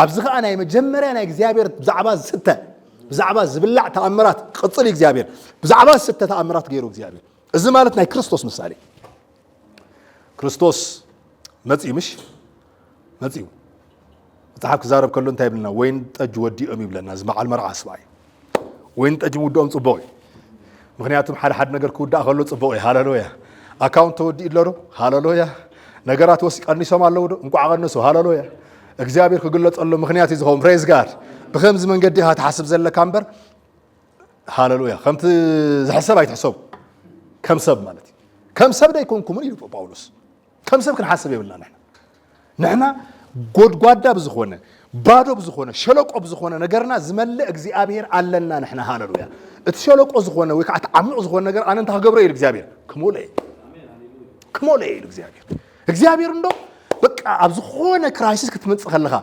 Speaker 1: ኣብዚ ከዓ ናይ መጀመርያ ናይ እግዚአብሔር ብዛዕባ ዝስተ ብዛዕባ ዝብላዕ ተኣምራት ቅፅል እግዚአብሔር ብዛዕባ ዝስተ ተኣምራት ገይሩ እግዚአብሔር እዚ ማለት ናይ ክርስቶስ ምሳሌ ክርስቶስ መጽኡ ምሽ መጽኡ መጽሓፍ ክዛረብ ከሎ እንታይ ይብለና ወይን ጠጅ ወዲኦም ይብለና እዚ መዓል መርዓ ስባይ ወይን ጠጅ ውድኦም ጽቡቕ ምክንያቱም ሓደ ነገር ክውዳእ ከሎ ጽቡቕ ሃሌሉያ ኣካውንት ተወዲኡ ኣሎ ሃሌሉያ ነገራት ቀኒሶም ኣለዉ እንቋዕ ቀነሱ ሃሌሉያ እግዚአብሔር ክግለጸሎ ምክንያት እዩ ዝኸውን ፕሬዝ ጋድ ብከምዚ መንገዲ ኢኻ ትሓስብ ዘለካ እምበር ሃሌሉያ ከምቲ ዝሕሰብ ኣይትሕሰቡ ከም ሰብ ማለት ከም ሰብ ዳ ይኮንኩምን ኢሉ ጳውሎስ ከም ሰብ ክንሓስብ የብልና ንሕና ጎድጓዳ ብዝኾነ ባዶ ብዝኾነ ሸለቆ ብዝኾነ ነገርና ዝመልእ እግዚአብሔር ኣለና ንሕና ሃሌሉያ እቲ ሸለቆ ዝኾነ ወይ ከዓ ዓሚቕ ዝኾነ ነገር ኣነ እንታይ ክገብሮ ኢሉ እግዚአብሔር ክሞልአ ኢሉ እግዚአብሔር እንዶ በቃ ኣብ ዝኾነ ክራይሲስ ክትመጽእ ከለኻ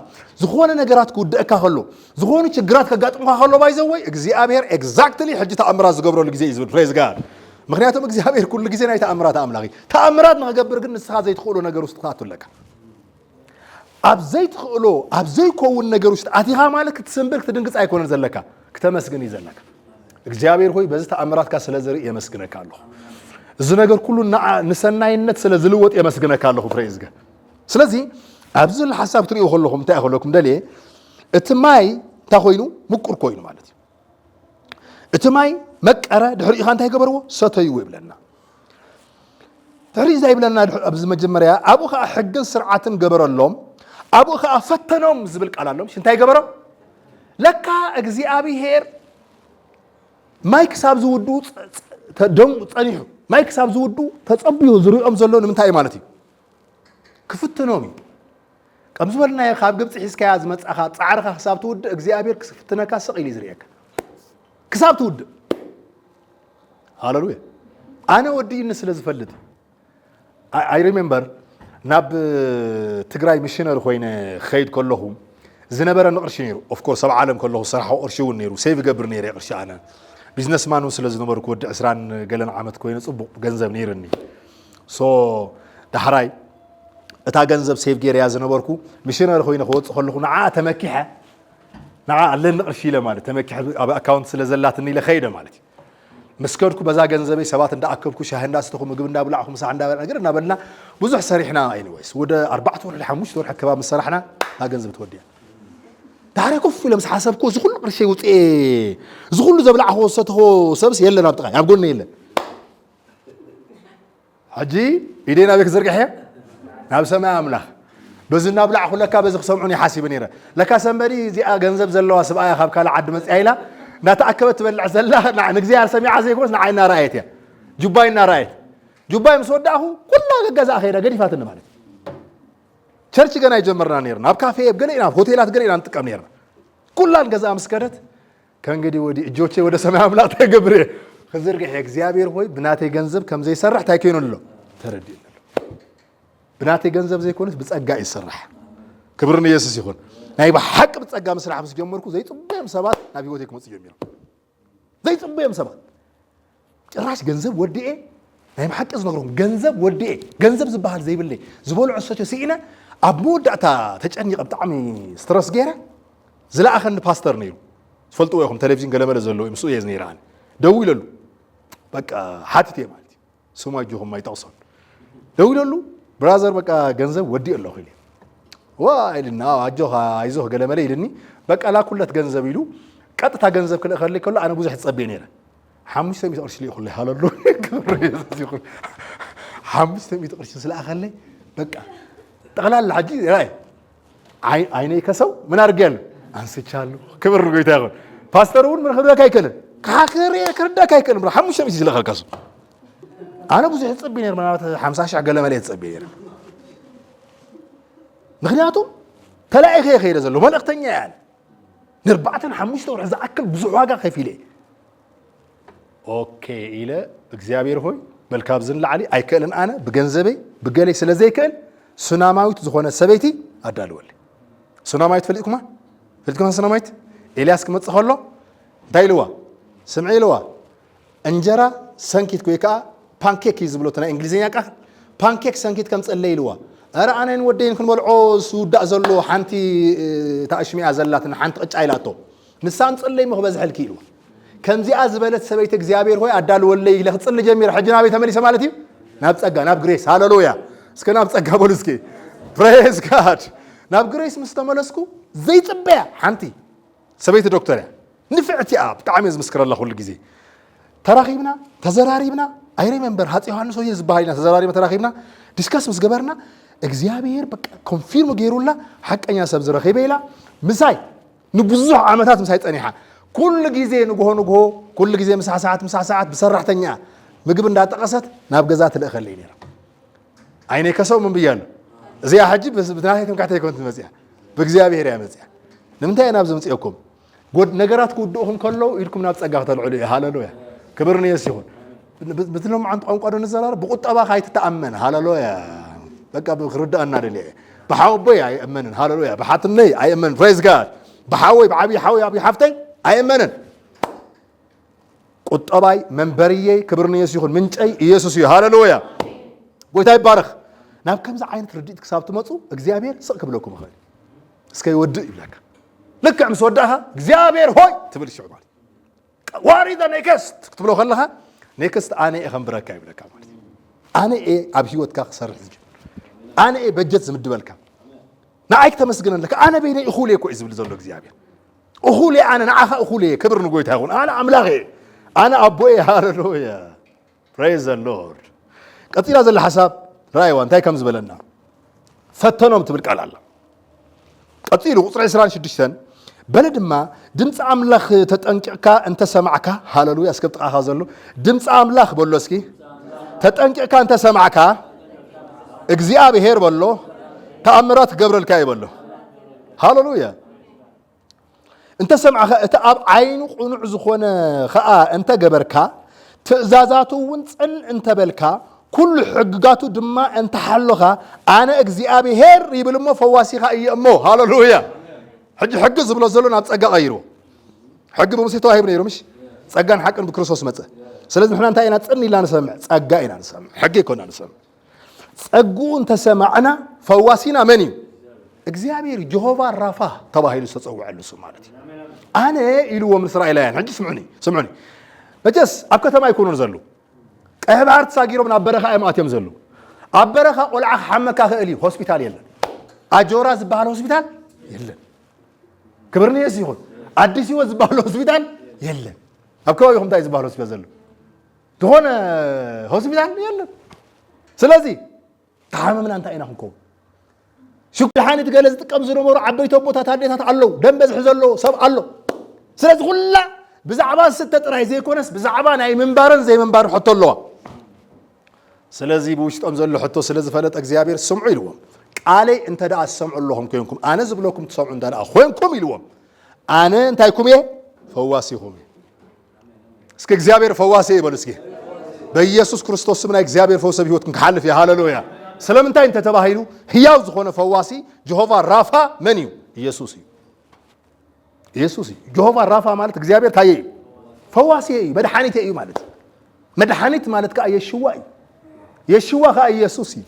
Speaker 1: ዝኾነ ነገራት ክውድአካ ከሎ ዝኾኑ ችግራት ከጋጥምካ ከሎ ባይዘወይ እግዚአብሔር ኤግዛክትሊ ሕጂ ተኣምራት ዝገብረሉ ግዜ እዩ ዝብል ፕሬዝ ጋድ ምክንያቱም እግዚአብሔር ኩሉ ግዜ ናይ ተኣምራት ኣምላኽ ተኣምራት ንኽገብር ግን ንስኻ ዘይትኽእሎ ነገር ውስጥ ክትኣትለካ ኣብ ዘይትኽእሎ ኣብ ዘይከውን ነገር ውስጥ ኣቲኻ ማለት ክትስንብር ክትድንግፅ ኣይኮነን ዘለካ ክተመስግን እዩ ዘለካ እግዚአብሔር ሆይ በዚ ተኣምራትካ ስለ ዘርኢ የመስግነካ ኣለኹ እዚ ነገር ኩሉ ንሰናይነት ስለ ዝልወጥ የመስግነካ ኣለኹ ፕሬዝ ጋድ ስለዚ ኣብዚ ሓሳብ ትሪእዎ ከለኹም እንታይ ከለኩም ደልየ እቲ ማይ እንታይ ኮይኑ ምቁር ኮይኑ ማለት እዩ اتماي مكره دحري خانتا يغبروا ستيو يبلنا تري زي بلنا ابز مجمريا ابوخا حقن سرعاتن غبرلهم ابوخا فتنهم زبل قالالهم شنتا يغبروا لكا اغزيابيهر مايك ساب زودو دم صنيحو مايك ساب زودو تصبيو زريوم زلون منتاي مالتي كفتنومي قمز بلنا يا خاب غبص حسكا ياز مصخا صعرخا حساب تود اغزيابير كفتنكا سقيل يزريك كساب تود هاللويا انا ودي نسل زفلد I remember ناب تግራይ مشينر خوينه خيد كلهم زنبره نقرش نيرو اوف كورس سبع عالم كله صراحه قرشو نيرو سيف قبر نيري قرش انا بزنس مان وسلز نمرك ود 20 قلن عامت كوينه صبق ገንዘብ نيرني سو دحراي اتا ገንዘብ سيف غير يا زنبركو مشينر خوينه خوص خلخو نعا تمكحه نعا لن قرش يله مالت تمكح اكاونت سلازلاتني لخيده مالتي مسكركو بزا ገንዘبي سبات እንዳአከብኩ ሻህ እንዳስተኹ ምግብ እንዳብላኹ ምሳ እንዳበል ነገር እናበልና ብዙሕ ሰሪሕና አይኒዌይስ ወደ 4 ወር ለ5 ወር አከባብ መስራሕና ታ ገንዘብ ተወዲያ داري كوفي لمس حسبكو زخل قرشي وطي زخل زبلع هو ستهو سبس يلا نابطقا يابقولنا يلا حجي ايدينا بك زرقحيا ناب سما املاح بز نابلع لك بز سمعوني حاسب نيره لك سمبري زي غنزب زلوا سبايا خاب كلا عد مصايلا نتاكبت تبلع زلا نغزيار سميع زيكوس نعينا رايت يا جباينا رايت جباي مسوداهو كلها غزا اخيرا غديفاتنا مالك ቸርች ገና ይጀምርና ነርና አብ ካፌ ገና ሆቴላት ገና አንጥቀም ነርና ኩላን ገዛ መስከረት ከእንግዲህ ወዲህ እጆቼ ወደ ሰማይ አምላክ ተገብረ خزرق እግዚአብሔር ሆይ ብናቴ ገንዘብ ከምዘ ይሰራህ ታይከይኑልሎ ተረዲልሎ ብናቴ ገንዘብ ዘይኮንስ በጸጋ ይሰራህ ክብርን ኢየሱስ ይሁን ናይ በሐቅ በጸጋ መስራህ ምስ ጀመርኩ ዘይጥበም ሰባት ናብ ህይወቴ ከመጽ ጀመረ ዘይጥበም ሰባት ጭራሽ ገንዘብ ወዲኤ ናይ በሐቅ ዝነግሩም ገንዘብ ወዲኤ ገንዘብ ዝባሃል ዘይብለይ ዝበልዑ ሰቸው ሲኢና اب مودعتا تጨኒቀ بጣعሚ ستريس ገይረ ዝላአኸን ፓስተር ነይሩ ፈልጡ ወይኹም ቴሌቪዥን ገለመለ ዘሎ ምሱ የዝ ነይራን ደው ይለሉ በቃ ሐቲቴ ማለት ስማጁሁም ማይጣውሰን ደው ይለሉ ብራዘር በቃ ገንዘብ ወዲ አለሁ ይል ዋይልና አጆሃ አይዞህ ገለመለ ይልኒ በቃ ላኩለት ገንዘብ ይሉ ቀጥታ ገንዘብ ከለኸለ ከለ አነ ብዙሕ ጸበይ ነይረ 500 ቅርሽ ላይ ሁሉ ሃለሉ ይኹን 500 ቅርሽ ስላአኸለ በቃ ጠቅላላ ሐጂ راي አይኔ ከሰው ምን አርጋል አንስቻለሁ ክብር ነው ይታየው ፓስተሩን ምን ኸዳ ካይከልን ካከሬ ከርዳ ካይከልን 500 ስለኸልካሱ አነ ብዙ ህጽብ ነር ማለት 50 ሺህ ገለመለ ህጽብ ነር ምክንያቱም ተላእኸ ኸይረ ዘሎ መልእክተኛ ያለ ንርባዕተን 5 ወር ዝአክል ብዙ ዋጋ ከፊለ ኦኬ ኢለ እግዚአብሔር ሆይ መልካም ዝንላዓሊ አይከልን አነ በገንዘበይ በገለይ ስለዘይከል ሱናማዊት ዝኾነ ሰበይቲ አዳልወል ሱናማዊት ፈልጥኩማ ሱናማዊት ኤልያስ ከመጽኸሎ ዳይልዋ ስምዒልዋ እንጀራ ሰንኪት ኮይካ ፓንኬክ ይዝብሎትና እንግሊዝኛ ቃ ፓንኬክ ሰንኪት ከም ጸለይልዋ አረ አነን ወደይን ክንበልዖ ሱዳእ ዘሎ ሓንቲ ታሽሚያ ዘላትና ሓንቲ ቅጫይላቶ ንሳን ጸለይ መኽበዝሕልኪ ኢልዋ ከምዚኣ ዝበለት ሰበይቲ እግዚአብሔር ሆይ አዳልወለይ ለኽጽል ጀሚር ሕጅና ቤተ መልሰ ማለት እዩ ናብ ጸጋ ናብ ግሬስ ሃሌሉያ እስከ ናብ ጸጋ ቦልስኪ ፕሬዝ ጋድ ናብ ግሬስ ምስተመለስኩ ዘይጽበያ ሓንቲ ሰበይቲ ዶክተርያ ንፍዕቲ አብ ጣዕሚ ዝምስክረላ ሁሉ ጊዜ ተራኺብና ተዘራሪብና አይ ሪሜምበር ሐጽ ዮሐንስ ሆይ ዝባሃይና ተዘራሪብና ተራኺብና ዲስከስ ምስገበርና እግዚአብሔር በቃ ኮንፊርም ገይሩላ ሐቀኛ ሰብ ዝረኺበይላ ምሳይ ንብዙሕ ዓመታት ምሳይ ጸኒሓ ኩሉ ጊዜ ንጎሆ ኩሉ ጊዜ ምሳ ሰዓት በሰራሕተኛ ምግብ እንዳጠቀሰት ናብ ገዛ ትልእኸለይ ነራ አይኔ ከሰው ምን ብያለሁ እዚያ ሐጂ በትናቴም ካታ ይኮንት መጽያ በእግዚአብሔር ያመጽያ ንምንታይ ናብ ዘምጽየኩም ነገራት ኩድኡኹም ከለው ኢልኩም ናብ ጸጋ ተልዕሉ ሃሌሉያ ክብርን ኢየሱስ ይሁን በትሎም አንተ ቋንቋ ደን ዘራር በቁጠባ ካይት ተአመነ ሃሌሉያ በቃ በክርዳና ደለ በሐውበይ አይአመንን ሃሌሉያ በሐትነይ አይአመን ፕሬዝ ጋድ በሐወይ በዓቢ ሐወይ አቢ ሐፍተይ አይአመንን ቁጠባይ መንበርዬ ክብርን ኢየሱስ ይሁን ምንጨይ ኢየሱስ ይሁን ሃሌሉያ ጎይታ ይባረክ ናብ ከምዛ አይነት ርዲት ክሳብ ትመጹ እግዚአብሔር ስቅ ክብለኩም ኸል እስከ ይወድ ይብላካ ልክ ምስ ወዳها እግዚአብሔር ሆይ ትብል ይሽዑማል ዋሪዳ ኔክስት ትብሎ ኸለኻ ኔክስት አኔ እኸምብረካ ይብለካ ማለት አኔ ኣብ ህይወትካ ክሰርሕ ዝጅ አኔ በጀት ዝምድበልካ ንዓይክ ተመስግነለካ አነ በይነይ እኹሌ ኮ ዝብል ዘሎ እግዚአብሔር እኹሌ አነ ንዓኻ እኹሌ ክብር ንጎይታ ይኹን አነ አምላኽ أنا أبوي هاللويا praise the Lord قتيل هذا الحساب رأي وانتهي كم زبلنا فتنهم تبرك على الله قتيل وصل عسران شدشتن بلد ما دمت أملاخ تتأنكك أنت سمعك هاللويا اسكت أخذله دمت أملاخ بقولسكي تتأنكك أنت سمعك اجزاء بهير بقوله تأمرات قبر الكاي بقوله هاللويا أنت سمعك أنت عينك ونعز خونا خاء أنت قبرك تأزازاته وانتن أنت بلك كل حققاته دما أنت حلها أنا اجزاء بهير يبلمه فواسيخ أي أمه هاللويا حق زبل زلون أتسقى غيره حق بمسيطة هاي بنيرو مش تسقى حق بكريستوس متى سلازم إحنا أنتي نتسألني لا نسمع تسقى إنا نسمع حقي كنا نسمع تسقوا أنت سمعنا فواسينا مني إجزابير جهوفا رافا طبعا هي لسه على سمعتي أنا إلو من إسرائيليين حج سمعوني بجس أبكت ما يكونون زلوا أهبارت ساقيرو من أبرخا أمات يمزلوا أبرخا والعخ حمكا إلي هوسبيتال يلا أجوراز بحال هوسبيتال يلا كبرني يسيخون أديسي وزبال هوسبيتال يلا أبكوا يوم تاي زبال هوسبيتال زلوا تهون هوسبيتال يلا سلازي تعامل أنت أين هنكون شو كحاني تقلز تقام زنو مرو عبيتو بوتا تاديتات علو دم بزح زلو سب علو سلازي كلها بزعبان ستة راي زي كونس بزعبان أي منبارن زي منبار حطوا له سلازي بوشت أمزل حطوا سلازي فلت أجزابير سمعوا لهم قالي أنت دا السمع لهم كينكم أنا زبلوكم تسمعون دا أخوينكم يلوم أنا أنت يكم إيه فواسيهم اسك أجزابير فواسي بلسكي بيسوس كريستوس من أجزابير فوسا بيوتكم كحل في هاللويا سلام أنت تباهيلو هياو زخونه فواسي جهوفا رافا منيو يسوسي جهوفا رافا مالت أجزابير تاي فواسي مدحانيت أيو مالت مدحانيت مالت كأي يشوا كأي يسوسي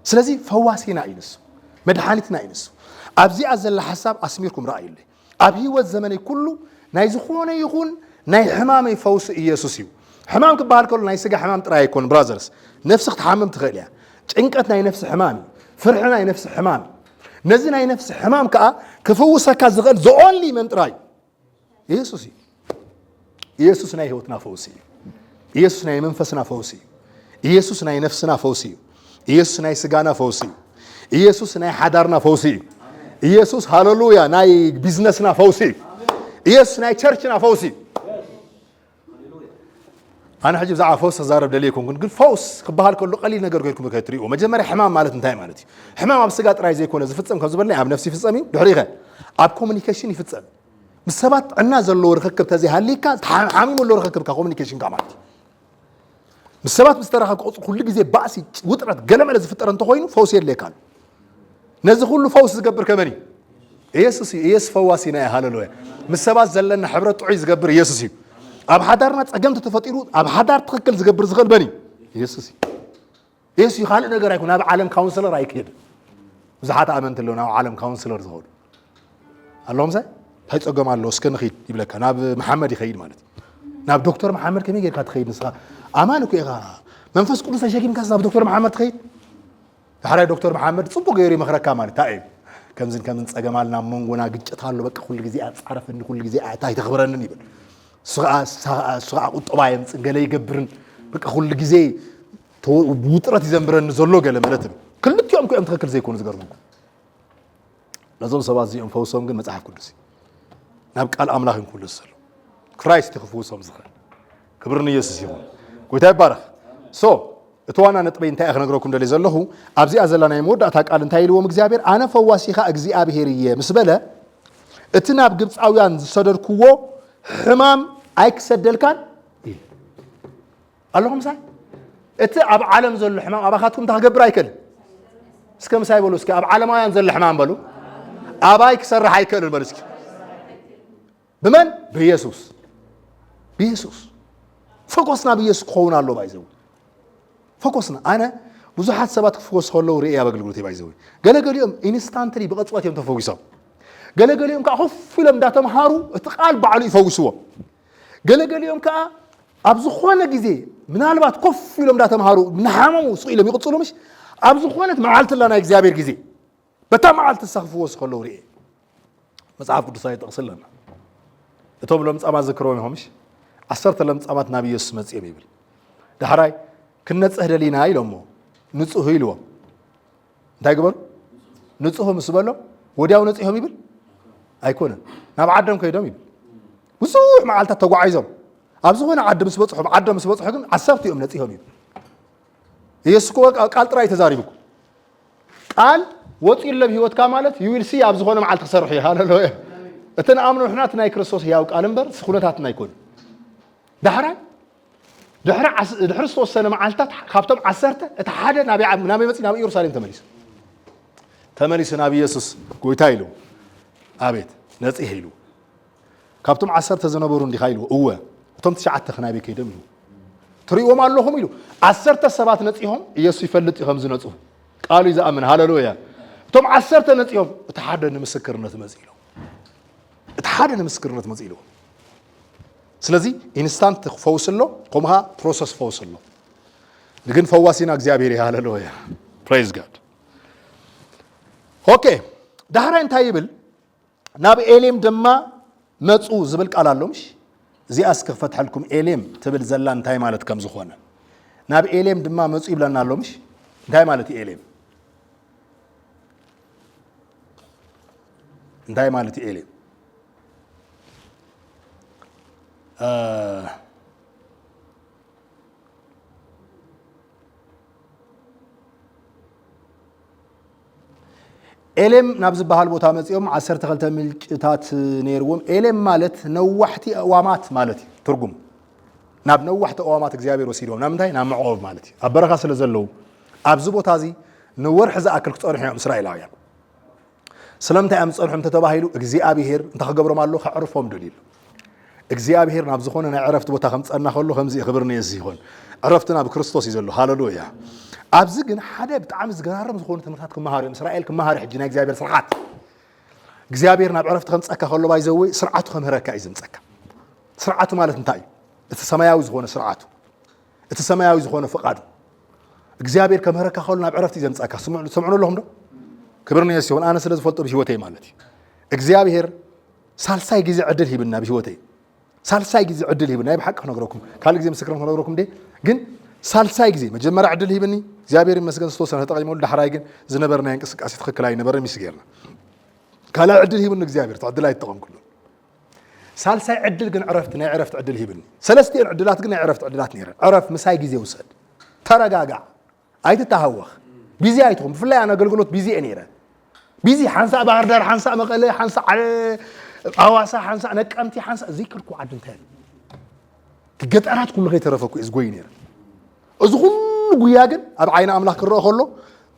Speaker 1: سلازي فواسينا إنسو مدحانيتنا إنسو أبزي أزل حساب أسميركم رأي الله أبي والزمن كله نايزخونه يكون ناي حمام فوس يسوسيو حمام كبار كله نايسجى حمام ترى يكون برازرز نفسك تحمم تغليها عنقت ناي نفس حمامي فرحنا ناي نفس حمامي نزل ناي نفس حمام كفوسك كزغل زونلي من تراي يسوس ناي هوتنا فوسي يسوس ناي منفسنا فوسي يسوس ناي نفسنا فوسي يسوس ناي سجانا فوسي يسوس ناي حضرنا فوسي يسوس هاللويا ناي بيزنسنا فوسي يسوس ناي تشرشنا فوسي أنا حجب زعف فوس زارب دليكم كن فوس خبها كله قليل نجار قولكم بكتريقه مجمع حمام مالت انتهى مالتي حمام أبسقات راي زي كونه زفتم كذبني عب نفسي في الصمي دحريقة عب كوميونيكيشن في الصم مسبات الناس اللي ورخكب تزي هالليكا حامي ولا ورخكب كوميونيكيشن كمالتي مسبات مسترخك كل جزء بأسي وترت قلم على زفت أنت خوين فوس يلي كان نزل كله فوس زقبر كماني يس فواسينا هاللويا مسبات زلنا حبرت عيز زقبر يسوسي أب حدارنا تأجمت تفطيرو أب حدار تخكل زقبر زغل بني يسوسي خالد نجار يكون أب عالم كونسلر رايك هيد زحات آمنت له ناو عالم كونسلر زهود اللهم زي هاي تأجم على لوسكن خيد يبلك ناب محمد يخيد مالتي ناب دكتور محمد كم يجي كات خيد نسخة أمانك يا منفس كل سجاكين كاس ناب دكتور محمد خيد حراي دكتور محمد صبوا غيري مخرج كمان تايب كم زين كم تأجم على نام مونغونا جت هالو بك كل جزء أعرف إن كل جزء تاي تخبرني يبل سواء طبعاً قال يجبرن بك كل جزء بوترات يزمبرن زلوا قال مرتب كل يوم كم تخكر زي يكون زقربكم لازم سباز زي فوسهم قل متعب كل شيء نبقى الأملاك كل السر كرايست تخفوسهم زخر كبرني يسسيهم كويتاي بارخ اتوانا نطبين تاي اخنا نغركم دلي زلهو ابزي ازلنا يمود اتاق قال انتاي لو مغزابير انا فواسيخا اغزابيريه مسبله اتناب غبصاويان زسدركو حمام ايكسدلكان اللهم صل ات اب عالم زل حمام اباخاتكم تغبر ايكل اسكم ساي بولو اسك اب عالمايان زل حمام بلو ابايك سرح ايكل المرسك بمن بيسوس فوكسنا بيسوس خونا الله بايزو فوكسنا انا ብዙሓት ሰባት ክፎስ ከለው ሪያ በግልግሎት ይባይዘው ገለገሊኦም ኢንስታንትሊ በቀጽዋት እዮም ተፈውሰው ገለገሊኦም ከዓ ሆፍ ኢሎም እንዳተማሃሩ እትቃል ባዕሉ ይፈውስዎ ገለገሊኦም ከዓ ኣብ ዝኾነ ግዜ ምናልባት ኮፍ ኢሎም እንዳተማሃሩ ንሓመሙ ጽኡ ኢሎም ይቅጽሉ ምሽ ኣብ ዝኾነት መዓልት ለና እግዚአብሔር ግዜ በታ መዓልት ተሰኽፍዎስ ከለው ሪያ መጽሐፍ ቅዱሳዊ ጠቅስለና እቶም ሎም ጻማ ዝክሮም ይሆምሽ عصرت لم تصامت نبي يسوع مسيح يبل دحراي كنصح دلينا يلمو نصح يلو እንታይ ግበሩ ንጹህ ምስበሎ ወዲያው ነጽሆም ይብል አይኮነን ናብ ዓደም ከይዶም ይብል ብዙሕ መዓልታት ተጓዓይዞም ኣብ ዝኾነ ዓድ ምስ በጽሖም ዓደም ምስ በጽሖ ግን 10 እዮም ነጽሆም ይብል ኢየሱስ ቃል ጥራይ ተዛሪብኩ ቃል ወጽኢለ በህይወትካ ማለት ዩዊል ሲ ኣብ ዝኾነ መዓልት ክሰርሕ እዩ ሃሌሉያ እተን ኣምኖ ሕናት ናይ ክርስቶስ ያው ቃል እንበር ስኹነታትና ኣይኮን ድሕሪ ዝተወሰነ መዓልታት ካብቶም 10 እቲ ሓደ ናብ መጽኢ ናብ ኢየሩሳሌም ተመሊስ ናብ ኢየሱስ ጎይታ ኢሉ አቤት ነጽህ ኢሉ ካብቶም 10 ዝነበሩ እንዲኻ ኢሉ እወ እቶም 9 ክናቤ ከይደም ኢሉ ትሪኦም ኣለኹም ኢሉ 10 ሰባት ነጽሆም ኢየሱስ ይፈልጥ ይኸም ዝነጽሁ ቃሉ ይዛኣምን ሃሌሉያ እቶም 10 ነጽሆም እቲ ሓደ ንምስክርነት መጽ ኢሉ እቲ ሓደ ንምስክርነት መጽ ኢሉ ስለዚህ ኢንስታንት ፈውስሎ ቆምኻ ፕሮሰስ ፈውስሎ ግን ፈዋሲና እግዚአብሔር ሃሌሉያ ፕሬዝ ጋድ ኦኬ ዳህራ እንታይ ይብል ናብ ኤሌም ድማ መጹ ዝብል ቃል ኣለምሽ እዚኣ እስክፈትሐልኩም ኤሌም ትብል ዘላ እንታይ ማለት ከም ዝኾነ ናብ ኤሌም ድማ መጹ ይብለና ኣለምሽ እንታይ ማለት ኤሌም እንታይ ማለት ኤሌም ኤሌም ናብ ዝበሃል ቦታ መጽኦም 12 ምልጭታት ነይርዎም ኤሌም ማለት ነዋሕቲ ኣዋማት ማለት እዩ ትርጉም ናብ ነዋሕቲ ኣዋማት እግዚአብሔር ወሲዶም ናብ እንታይ ናብ መዕቆብ ማለት እዩ ኣብ በረኻ ስለ ዘለው ኣብዚ ቦታ እዚ ንወርሕ ዝኣክል ክጸንሑ እዮም እስራኤላውያን ስለምንታይ እዮም ዝጸንሑ ተባሂሉ እግዚአብሔር እንታይ ክገብሮም ኣሎ ከዕርፎም ደሊሉ እግዚአብሔር ናብ ዝኾነ ናይ ዕረፍቲ ቦታ ከም ጸና ከሎ ከምዚ ክብርኒ እዚ ይሆን ዕረፍትና ብክርስቶስ እዩ ዘሎ ሃሌሉያ ኣብዚ ግን ሓደ ብጣዕሚ ዝገራርም ዝኾኑ ትምህርታት ክመሃሩ እስራኤል ክመሃሩ ሕጂ ናይ እግዚአብሔር ስርዓት እግዚአብሔር ናብ ዕረፍቲ ከምጸካ ከሎ ባይዘወይ ስርዓቱ ከምረካ እዩ ዝምጸካ ስርዓቱ ማለት እንታይ እዩ እቲ ሰማያዊ ዝኾነ ስርዓቱ እቲ ሰማያዊ ዝኾነ ፍቃዱ እግዚአብሔር ከምረካ ከሎ ናብ ዕረፍቲ ዘምጸካ ሰምዑ ኣለኹም ዶ ክብርኒ እዚ ይሆን ኣነ ስለ ዝፈልጦ ብህይወተይ ማለት እዩ እግዚአብሔር ሳልሳይ ጊዜ ዕድል ሂብና ብህይወተይ ሳልሳይ ጊዜ ዕድል ሂብና ይብሓቅ ክነግረኩም ካልእ ጊዜ ምስክር ክነግረኩም ደ ግን ሳልሳይ ጊዜ መጀመሪያ ዕድል ሂብኒ እግዚአብሔር ይመስገን ዝተወሰነ ተጠቂመሉ ዳሕራይ ግን ዝነበርና እንቅስቃሴ ትክክል ኣይነበረ ሚስገርና ካልእ ዕድል ሂብኒ እግዚአብሔር ተዕድል ኣይተጠቀም ኩሉ ሳልሳይ ዕድል ግን ዕረፍቲ ናይ ዕረፍቲ ዕድል ሂብኒ ሰለስቲአን ዕድላት ግን ናይ ዕረፍቲ ዕድላት ነይረን ዕረፍ ምሳይ ጊዜ ውሰድ ተረጋጋዕ ኣይትተሃወኽ ቢዚ ኣይትኹም ብፍላይ ኣነ ኣገልግሎት ቢዚ እየ ነይረ ቢዚ ሓንሳእ ባህር ዳር ሓንሳእ መቐለ ሓንሳእ ኣዋሳ ሓንሳእ ነቀምቲ ሓንሳእ ዘይክልኩ ዓዲ እንታይ ገጠራት ኩሉ ከይተረፈኩ እየ ዝጎይ ነይረ እዚ ኩሉ ጉያ ግን ኣብ ዓይኒ ኣምላኽ ክረአ ከሎ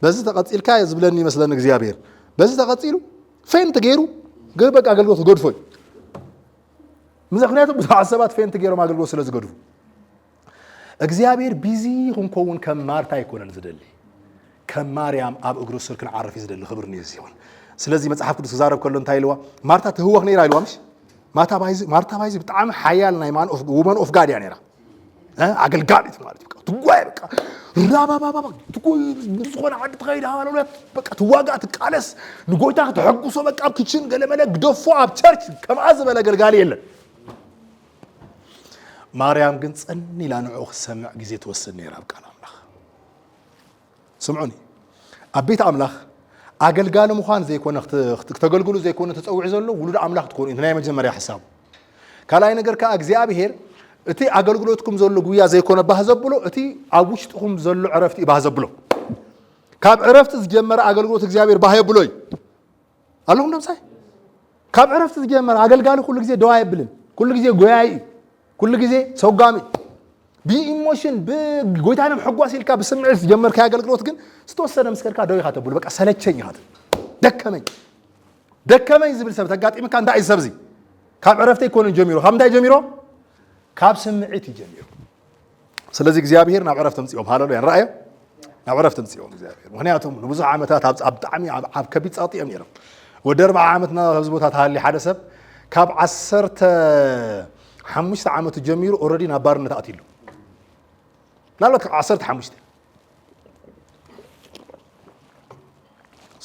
Speaker 1: በዚ ተቐፂልካ ዝብለኒ ይመስለኒ እግዚአብሔር በዚ ተቐፂሉ ፌንት ገይሩ በቃ ኣገልግሎት ገድፎ እዩ ምክንያቱም ብዙሓት ሰባት ፌንት ገይሮም ኣገልግሎት ስለ ዝገድፉ እግዚአብሔር ቢዚ ክንከውን ከም ማርታ ኣይኮነን ዝደሊ ከም ማርያም ኣብ እግሩ ስር ክንዓርፍ እዩ ዝደሊ ክብርኒ እዚ ይሆን ስለዚ መጽሓፍ ቅዱስ ክዛረብ ከሎ እንታይ ኢልዋ ማርታ ትህወኽ ነይራ ኢልዋ ምሽ ማርታ ባይዚ ብጣዕሚ ሓያል ናይ ውመን ኦፍ ጋድ እያ ነይራ ኣገልጋሊት ማለት በቃ ትጓይ በቃ ራባባባ ትጎይ ዝኾነ ዓዲ ትኸይድ ሃዋሎት በቃ ትዋጋ ትቃለስ ንጎይታ ክትሐጉሶ በቃ ኣብ ክችን ገለመለ ግደፎ ኣብ ቸርች ከምኣ ዝበለ አገልጋሊ የለን ማርያም ግን ጸኒ ኢላ ንዑ ክሰምዕ ጊዜ ትወስድ ነይራ ኣብ ቃል ኣምላኽ ስምዑኒ ኣብ ቤት ኣምላኽ ኣገልጋሊ ምዃን ዘይኮነ ክትተገልግሉ ዘይኮነ ተፀውዒ ዘሎ ውሉድ ኣምላኽ ትኮኑ እቲ ናይ መጀመርያ ሓሳቡ ካልኣይ ነገር ከዓ እግዚአብሔር እቲ ኣገልግሎትኩም ዘሎ ጉያ ዘይኮነ ባህ ዘብሎ እቲ ኣብ ውሽጥኩም ዘሎ ዕረፍቲ ባህ ዘብሎ ካብ ዕረፍቲ ዝጀመረ ኣገልግሎት እግዚአብሔር ባህ የብሎ እዩ ኣለኹም ደምሳይ ካብ ዕረፍቲ ዝጀመረ ኣገልጋሊ ኩሉ ግዜ ደዋ የብልን ኩሉ ግዜ ጎያይ ኩሉ ግዜ ሰውጋሚ ብኢሞሽን ብጎይታንም ሕጓስ ኢልካ ብስምዒት ዝጀመርካ ኣገልግሎት ግን ዝተወሰነ ምስከርካ ደው ኢኻ ተብሎ በቃ ሰለቸኝ ኢኻ ደከመኝ ዝብል ሰብ ተጋጢምካ እንታይ እዩ ሰብዚ ካብ ዕረፍቲ ይኮነን ጀሚሮ ካብ እንታይ ጀሚሮ ካብ ስምዒት ይጀሚሩ ስለዚ እግዚአብሔር ናብ ዕረፍቲ ምጽኦም ሃሌሉያ ንራእዮ ናብ ዕረፍቲ ምጽኦም እግዚአብሔር ምክንያቱም ንብዙሕ ዓመታት ኣብ ብጣዕሚ ኣብ ከቢድ ፀቕጢኦም ነይሮም ወደ 40 ዓመትና ኣብዚ ቦታ ተሃሊ ሓደ ሰብ ካብ 15 ዓመት ጀሚሩ ኦልሬዲ ናብ ባርነት ኣትይሉ ናብለት 15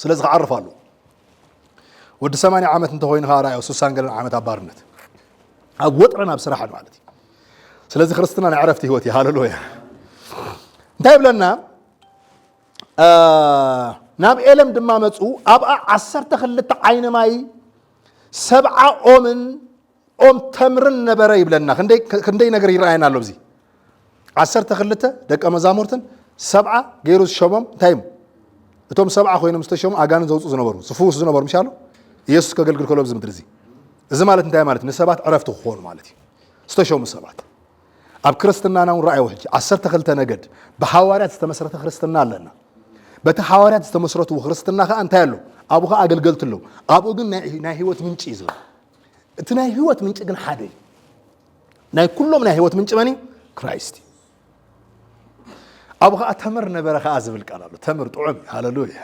Speaker 1: ስለዚ ክዓርፍ ኣሎ ወዲ 80 ዓመት እንተኮይንካ ራእዮ 60 ገለን ዓመት ኣብ ባርነት ኣብ ወጥረን ኣብ ስራሕን ማለት እዩ ስለዚህ ክርስትና ናይ ዕረፍቲ ህይወት እዩ ሃሌሉያ እንታይ ብለና ናብ ኤለም ድማ መፁ ኣብኣ 12 ዓይነ ማይ 7 ኦምን ኦም ተምርን ነበረ ይብለና ክንደይ ነገር ይረአየና ኣሎ እዚ 12 ደቀ መዛሙርትን 7 ገይሩ ዝሾሞም እንታይ እቶም 7 ኮይኖም ዝተሾሙ ኣጋንን ዘውፁ ዝነበሩ ዝፍውስ ዝነበሩ ምሻሎ ኢየሱስ ከገልግል ከሎ ብዚ ምድሪ እዚ ማለት እንታይ ማለት ንሰባት ዕረፍቲ ክኾኑ ማለት እዩ ዝተሾሙ ሰባት ኣብ ክርስትናና እውን ረኣዩ ሕጂ 12 ነገድ ብሓዋርያት ዝተመስረተ ክርስትና ኣለና በቲ ሓዋርያት ዝተመስረቱ ክርስትና ከዓ እንታይ ኣሎ ኣብኡ ከዓ ኣገልገልቲ ኣለዉ ኣብኡ ግን ናይ ህይወት ምንጪ እዩ ዝብል እቲ ናይ ህይወት ምንጪ ግን ሓደ እዩ ናይ ኩሎም ናይ ህይወት ምንጪ መን እዩ ክራይስት እዩ ኣብኡ ከዓ ተምር ነበረ ከዓ ዝብል ቃል ኣሎ ተምር ጥዑም ሃሌሉያ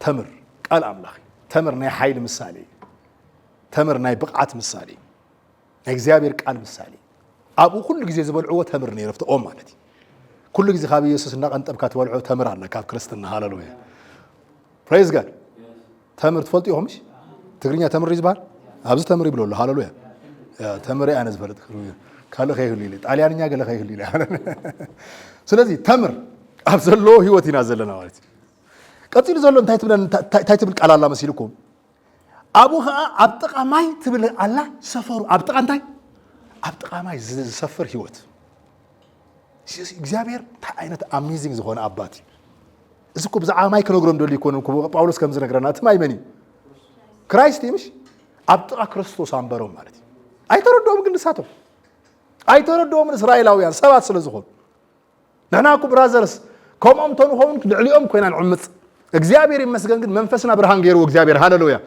Speaker 1: ተምር ቃል ኣምላኽ ተምር ናይ ሓይሊ ምሳሌ ተምር ናይ ብቕዓት ምሳሌ ናይ እግዚአብሔር ቃል ምሳሌ ኣብኡ ኩሉ ግዜ ዝበልዕዎ ተምር ነይረፍቲ ኦም ማለት እዩ ኩሉ ግዜ ካብ ኢየሱስ እናቐንጠብካ ትበልዖ ተምር ኣለ ካብ ክርስትና ሃሌሉያ ፕሬዝ ጋድ ተምር ትፈልጡ ኢኹምሽ ትግርኛ ተምር ይዝባል ኣብዚ ተምር ይብሎ ኣሎ ሃሌሉያ ተምር ኣነ ዝፈልጥ ካልእ ከይህሉ ኢለ ጣልያንኛ ገለ ከይህሉ ኢለ ስለዚ ተምር ኣብ ዘለዎ ህይወት ኢና ዘለና ማለት እዩ ቀፂሉ ዘሎ እንታይ ትብል ቃል ኣላ መሲልኩም ኣብኡ ከዓ ኣብ ጥቓ ማይ ትብል ኣላ ሰፈሩ ኣብ ጥቓ እንታይ ኣብ ጥቓ ማይ ዝሰፍር ህይወት እግዚአብሔር እንታይ ዓይነት ኣሜዚንግ ዝኾነ ኣባት እዩ እዚ እኮ ብዛዕባ ማይ ክነግሮም ደልዩ ይኮነ ጳውሎስ ከም ዝነግረና እቲ ማይ መን እዩ ክራይስት እዩ ምሽ ኣብ ጥቓ ክርስቶስ ኣንበሮም ማለት እዩ ኣይተረድኦም ግን ንሳቶም ኣይተረድኦም እስራኤላውያን ሰባት ስለ ዝኾኑ ንሕና እኮ ብራዘርስ ከምኦም ተንኸውን ልዕሊኦም ኮይና ንዕምፅ እግዚአብሔር ይመስገን ግን መንፈስና ብርሃን ገይርዎ እግዚአብሔር ሃሌሉያ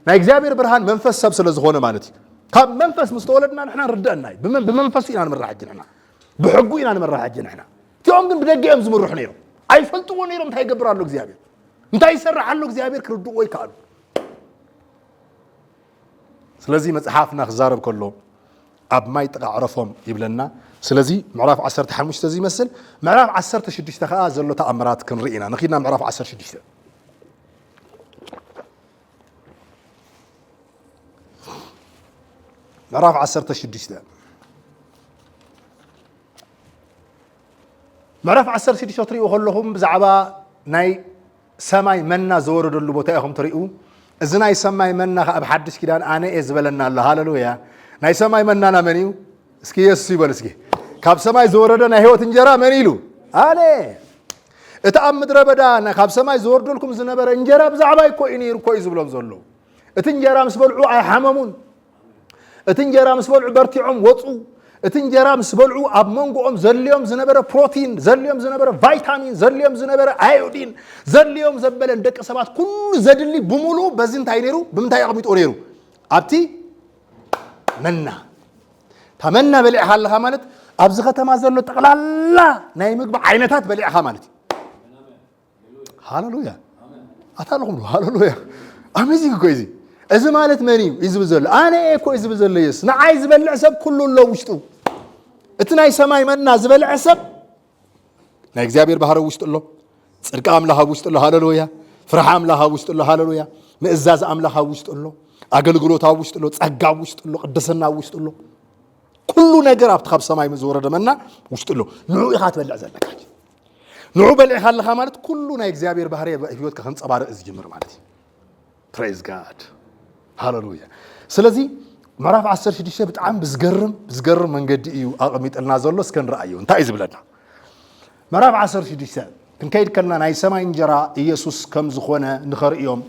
Speaker 1: ናይ እግዚአብሔር ብርሃን መንፈስ ሰብ ስለ ዝኾነ ማለት እዩ ካብ መንፈስ ምስ ተወለድና ንሕና ንርድአና እዩ ብመንፈሱ ኢና ንመራሕ ሕጂ ንሕና ብሕጉ ኢና ንመራሕ ሕጂ ንሕና እቲኦም ግን ብደጊኦም ዝምርሑ ነይሮም ኣይፈልጥዎ ነይሮም እንታይ ይገብር ኣሎ እግዚአብሔር እንታይ ይሰርሕ ኣሎ እግዚአብሔር ክርድእዎ ይከኣሉ ስለዚ መፅሓፍና ክዛረብ ከሎ ኣብ ማይ ጥቓ ዕረፎም ይብለና ስለዚ ምዕራፍ 15 እዚ ይመስል ምዕራፍ 16 ከዓ ዘሎ ተኣምራት ክንርኢ ኢና ንኺድና ምዕራፍ 16 ምዕራፍ 16 ምዕራፍ 16 ትሪኡ ከለኹም ብዛዕባ ናይ ሰማይ መና ዝወረደሉ ቦታ ኢኹም ትሪኡ እዚ ናይ ሰማይ መና ከዓ ብሓድሽ ኪዳን ኣነ እየ ዝበለና ኣሎ ሃሌሉያ ናይ ሰማይ መናና መን እዩ እስኪ ኢየሱስ ይበል እስኪ ካብ ሰማይ ዝወረደ ናይ ህይወት እንጀራ መን ኢሉ ኣነ እቲ ኣብ ምድረ በዳ ካብ ሰማይ ዝወርደልኩም ዝነበረ እንጀራ ብዛዕባ ይኮ እዩ ነይሩ እኮ እዩ ዝብሎም ዘሎ እቲ እንጀራ ምስ በልዑ ኣይሓመሙን እቲ እንጀራ ምስ በልዑ በርቲዖም ወፁ እቲ እንጀራ ምስ በልዑ ኣብ መንጎኦም ዘልዮም ዝነበረ ፕሮቲን ዘልዮም ዝነበረ ቫይታሚን ዘልዮም ዝነበረ አዮዲን ዘልዮም ዘበለን ደቂ ሰባት ኩሉ ዘድሊ ብምሉእ በዚ እንታይ ነይሩ ብምንታይ ኣቕሚጦ ነይሩ ኣብቲ መና ተመና በሊዕኻ ኣለኻ ማለት ኣብዚ ከተማ ዘሎ ጠቕላላ ናይ ምግቢ ዓይነታት በሊዕኻ ማለት እዩ ሃሌሉያ ኣታለኹም ሃሌሉያ ኣሜዚንግ እኮ እዚ እዚ ማለት መን እዩ እዩ ዝብል ዘሎ ኣነ እኮ እዩ ዝብል ዘሎ ኢየሱስ ንዓይ ዝበልዕ ሰብ ኩሉ ኣሎ ውሽጡ እቲ ናይ ሰማይ መና ዝበልዕ ሰብ ናይ እግዚአብሔር ባህሪ ውሽጡ ኣሎ ፅድቂ ኣምላኽ ውሽጡ ኣሎ ሃሌሉያ ፍርሃ ኣምላኽ ውሽጡ ኣሎ ሃሌሉያ ምእዛዝ ኣምላኽ ውሽጡ ኣሎ ኣገልግሎት ውሽጡ ኣሎ ጸጋ ውሽጡ ኣሎ ቅድስና ውሽጡ ኣሎ ኩሉ ነገር ኣብቲ ካብ ሰማይ ዝወረደ መና ውሽጡ ኣሎ ንዑ ኢኻ ትበልዕ ዘለካ ንዑ በሊዕኻ ኣለኻ ማለት ኩሉ ናይ እግዚአብሔር ባህሪ ህይወትካ ክንፀባርቕ ዝጅምር ማለት እዩ ፕሬዝ ጋድ ሃሌሉያ ስለዚ ምዕራፍ 16 ብጣዕሚ ብዝገርም መንገዲ እዩ ኣቐሚጥልና ዘሎ እስከ ንረኣዩ እንታይ እዩ ዝብለና ምዕራፍ 16 ክንከይድ ከለና ናይ ሰማይ እንጀራ ኢየሱስ ከም ዝኾነ ንኸርእዮም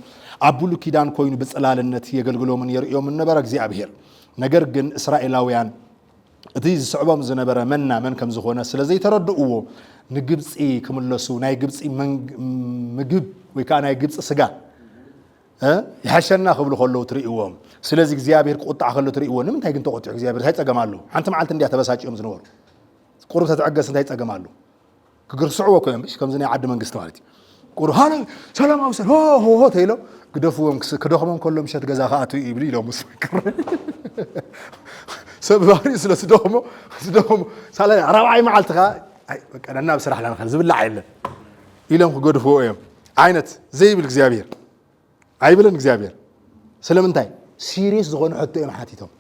Speaker 1: ኣብ ብሉይ ኪዳን ኮይኑ ብፅላልነት የገልግሎምን የርእዮም ነበረ እግዚአብሔር ነገር ግን እስራኤላውያን እቲ ዝስዕቦም ዝነበረ መና መን ከም ዝኾነ ስለዘይተረድእዎ ንግብፂ ክምለሱ ናይ ግብፂ ምግብ ወይ ከዓ ናይ ግብፂ ስጋ يحشنا قبل خلوا تريقهم سلازي እግዚአብሔር ቁጣ خلوا تريقهم ንምንታይ ግን ተቆጥዑ እግዚአብሔር ሳይጸገማሉ አንተ ማዓልት እንዲያ ተበሳጭዮም ዝነበሩ ቁርብ ተተዓገስ እንታይ ጸገማሉ ክግርስዕዎ ኮይም ብሽ ከምዝና ዓድ መንግስት ማለት ቁር ሃለ ሰላማዊ ሰል ሆ ተይሎ ግደፍዎም ክደخمም ከሎም ሸት ገዛ ካአቱ ይብል ኢሎም መስክር ሰብባሪ ስለስደخሞ ሳላ ረባዓይ ማዓልትኻ በቃ ለና በስራሕ ለና خل ዝብላ አይለ ኢሎም ክገድፍዎ እዮም አይነት ዘይብል እግዚአብሔር አይብለን እግዚአብሔር ስለምንታይ ሲሪየስ ዝኾነ ሕቶ እዮም ሓቲቶም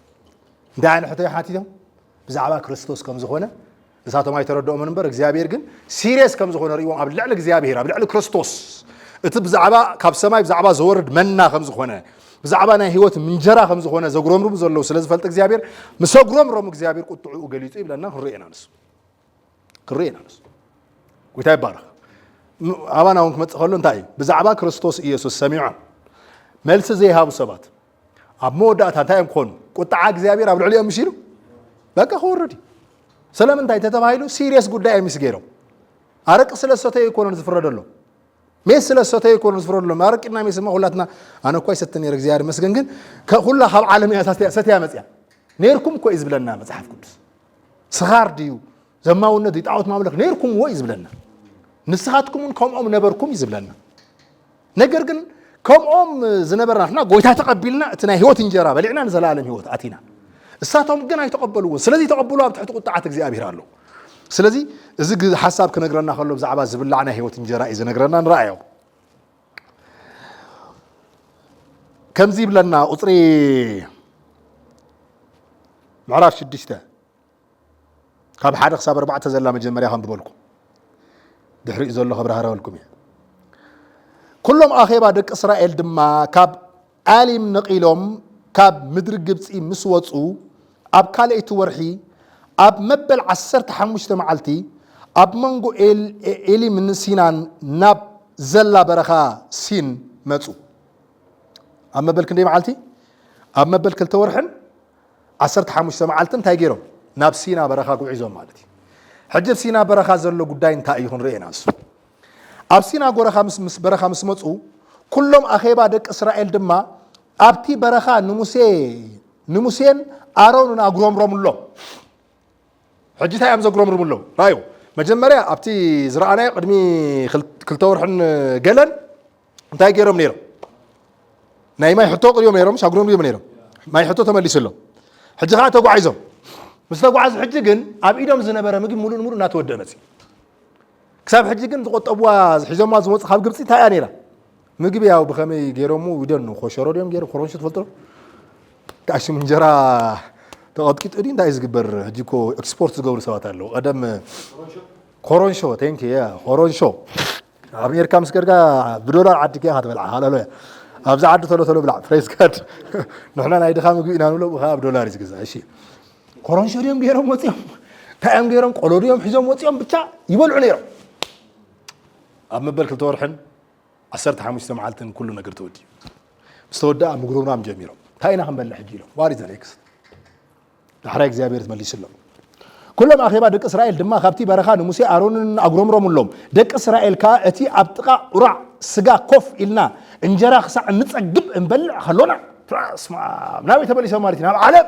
Speaker 1: እንታይ ዓይነት ሕቶ ሓቲቶም بزعبا كريستوس كم زخونة لساتهم ما يترددوا من برا እግዚአብሔር ግን سيريس كم زخونة ريوم قبل لعل እግዚአብሔር قبل لعل كريستوس بزعبا كاب سماي بزعبا زورد منا كم زخونة بزعبا نا هيوت من جرا كم زخونة زغروم روم زلوا سلز فلت እግዚአብሔር مسغروم روم እግዚአብሔር قطعوا وقليتو يبلنا كرينا نس ويتا يبارك أبانا هونك متخلون تاي بزعبا كريستوس إيسوس سميعا ملس زي هابو سبات أب مودا تايم كون قطع እግዚአብሔር قبل عليهم مشيلو بقى خوردي سلام انتي تتبايلو سيريس ጉዳይ የሚስገረው አረቅ ስለሰተ ይኮን ዝፍረደሎ ሜስ ስለሰተ ይኮን ዝፍረደሎ ማረቅና ሜስማ ሁላትና አነ እኮ አይሰተን የር እግዚአብሔር መስገን ግን ከሁላ ሀብ ዓለም ያሳተ ያመጽያ ነርኩም እኮ ይዝብለና መጽሐፍ ቅዱስ ስኻር ዲዩ ዘማውነት ይጣውት ማምለክ ነርኩም ወይ ይዝብለና ንስኻትኩም ከምኦም ነበርኩም ይዝብለና ነገር ግን ከምኦም ዝነበርናና ጎይታ ተቀቢልና እትና ህይወት እንጀራ በልዕና ዘላለም ህይወት አቲና እሳቶም ግን አይተቀበሉውን ስለዚህ ተቀበሉ ኣብ ትሕቲ ቁጣዓት እግዚአብሔር ኣሎ ስለዚህ እዚ ሐሳብ ከነግረና ከሎ ብዛዕባ ዝብላዕና ህይወት እንጀራ እዚ ነግረና ንራእዮ ከምዚ ብለና ቁጥሪ ምዕራፍ 6 ካብ 1 ክሳብ 4 ዘላ መጀመርያ ከም ብበልኩ ድሕሪ ዘሎ ከብራህረወልኩም እየ ኩሎም ኣኼባ ደቂ እስራኤል ድማ ካብ ኣሊም ነቂሎም ካብ ምድሪ ግብፂ ምስ ወፁ ኣብ ካልአይቲ ወርሒ ኣብ መበል 15 መዓልቲ ኣብ መንጎ ኤሊም ሲናን ናብ ዘላ በረኻ ሲን መፁ ኣብ መበል ክንደይ መዓልቲ ኣብ መበል 2 ወርሕን 15 መዓልትን እንታይ ገይሮም ናብ ሲና በረኻ ጉዕዞም ማለት እዩ ሕጂ ሲና በረኻ ዘሎ ጉዳይ እንታይ እዩ ክንርኤና እሱ ኣብ ሲና በረኻ ምስ መፁ ኩሎም ኣኼባ ደቂ እስራኤል ድማ ኣብቲ በረኻ ንሙሴን ኣሮንን ኣጉረምረምሎ ሕጂ እንታይ እዮም ዘጉረምርምሎ ራዩ መጀመርያ ኣብቲ ዝረኣናዮ ቅድሚ 2 ወርሕን ገለን እንታይ ገይሮም ነይሮም ናይ ማይ ሕቶ ቅሪዮም ነይሮም ሻጉሮም እዮም ነይሮም ማይ ሕቶ ተመሊሱሎም ሕጂ ከዓ ተጓዒዞም ምስ ተጓዓዙ ሕጂ ግን ኣብ ኢዶም ዝነበረ ምግቢ ሙሉእ እናተወድአ መፅኡ ክሳብ ሕጂ ግን ዝቆጠብዋ ሒዞማ ዝወፁ ካብ ግብፂ እንታይ እያ ነይራ ምግቢ ያው ብኸመይ ገይሮሙ ይደኑ ኮሸሮ ድዮም ገይሩ ኮሮንሾ ትፈልጦ كأشم انجرا تقطقط ادي እንዳይ ዝግበር ሕጂ እኮ ኤክስፖርት ዝገብሩ ሰባት አለው ቀደም ኮሮንሾ ቴንክ ያ ኮሮንሾ አሜሪካ መስገርጋ ብዶላር ዓድከ ሃትበልዓ ሃለሎ ኣብዛ ዓድ ተሎ ብልዓ ፍሬስ ካርድ ንሕና ናይ ድኻ ምግቢ ኢና ንብሎ ካብ ዶላር ይዝግዛ እሺ ኮሮንሾ ድዮም ገይሮም ወፂኦም ታይም ገይሮም ቆሎ ድዮም ሒዞም ወፂኦም ብቻ ይበልዑ ነይሮም ኣብ መበል 2 ወርሕን 15 መዓልትን ኩሉ ነገር ተወዲ ምስተወዳ ምግሩናም ጀሚሮም تاينا هم بلح جيلهم وارد عليكس دحرا እግዚአብሔር تمليسلهم كلهم اخيبا دق اسرائيل دما خابتي برخا نموسي ارونن اغرومروملهم دق اسرائيل كا اتي ابطقا قرع سغا كوف إلنا انجرا خسع نصقب انبلع خلونا اسمع ناوي تمليسهم مالتنا عالم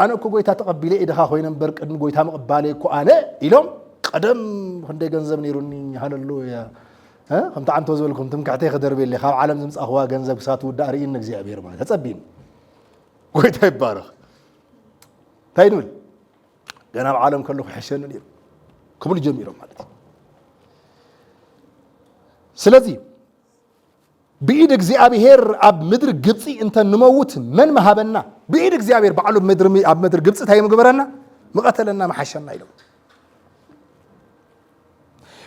Speaker 1: انا كو غويتا تقبيلي ادخا خوينن برقن غويتا مقبالي كو انا يلوم قدم خندي ገንዘብ نيروني هاللويا ها كنت عم توزولكم تمكعتي خدر بيلي خاب عالم زمص اخوا ገንዘብ ሳት ወዳሪ ان እግዚአብሔር ማለት ተጸብይን ጎይታ ይባረክ ታይዱል ገና ዓለም ከለኹ ሕሸን ነይሩ ክብል ጀሚሮም ማለት ስለዚህ بإيد እግዚአብሔር ኣብ ምድር ግብፂ እንተ ንመውት መን መሃበና بإيد እግዚአብሔር ባዕሉ ምድር ኣብ ምድር ግብፂ ታይ ምግበረና መቀተለና መሐሸና ይለው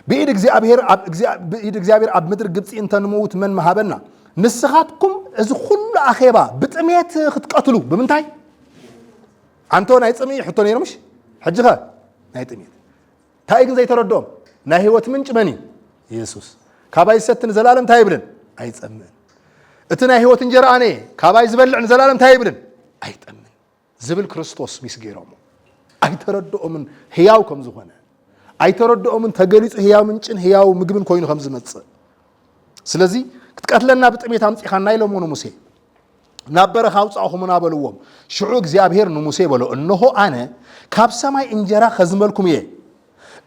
Speaker 1: بإيد እግዚአብሔር ኣብ ምድር ግብፂ እንተ ንመውት መን መሃበና ንስኻትኩም እዚ ኩሉ ኣኼባ ብጥሜት ክትቀትሉ ብምንታይ አንተ ናይ ጽሚ ሕቶ ነይሮምሽ ሕጅኻ ናይ ጥሜት ታይ ግን ዘይተረዶም ናይ ህይወት ምንጭ መኒ ኢየሱስ ካባይ ሰትን ዘላለም ታይ ብለን አይጸምን እቲ ናይ ህይወት እንጀራ አኔ ካባይ ዝበልዕን ዘላለም ታይ ብለን አይጠምን ዝብል ክርስቶስ ሚስገሮም አይተረዶምን ህያው ከም ዝኾነ አይተረዶምን ተገሊጹ ህያው ምንጭን ህያው ምግብን ኮይኑ ከም ዝመጽእ ስለዚህ ክትቀትለና ብጥሜት አምጽኻና ኢሎሞኑ ሙሴ ናበረኻ አውጻኹምና በልዎም ሽዑ እግዚአብሔር ንሙሴ በሎ እነሆ አነ ካብ ሰማይ እንጀራ ከዝመልኩም እየ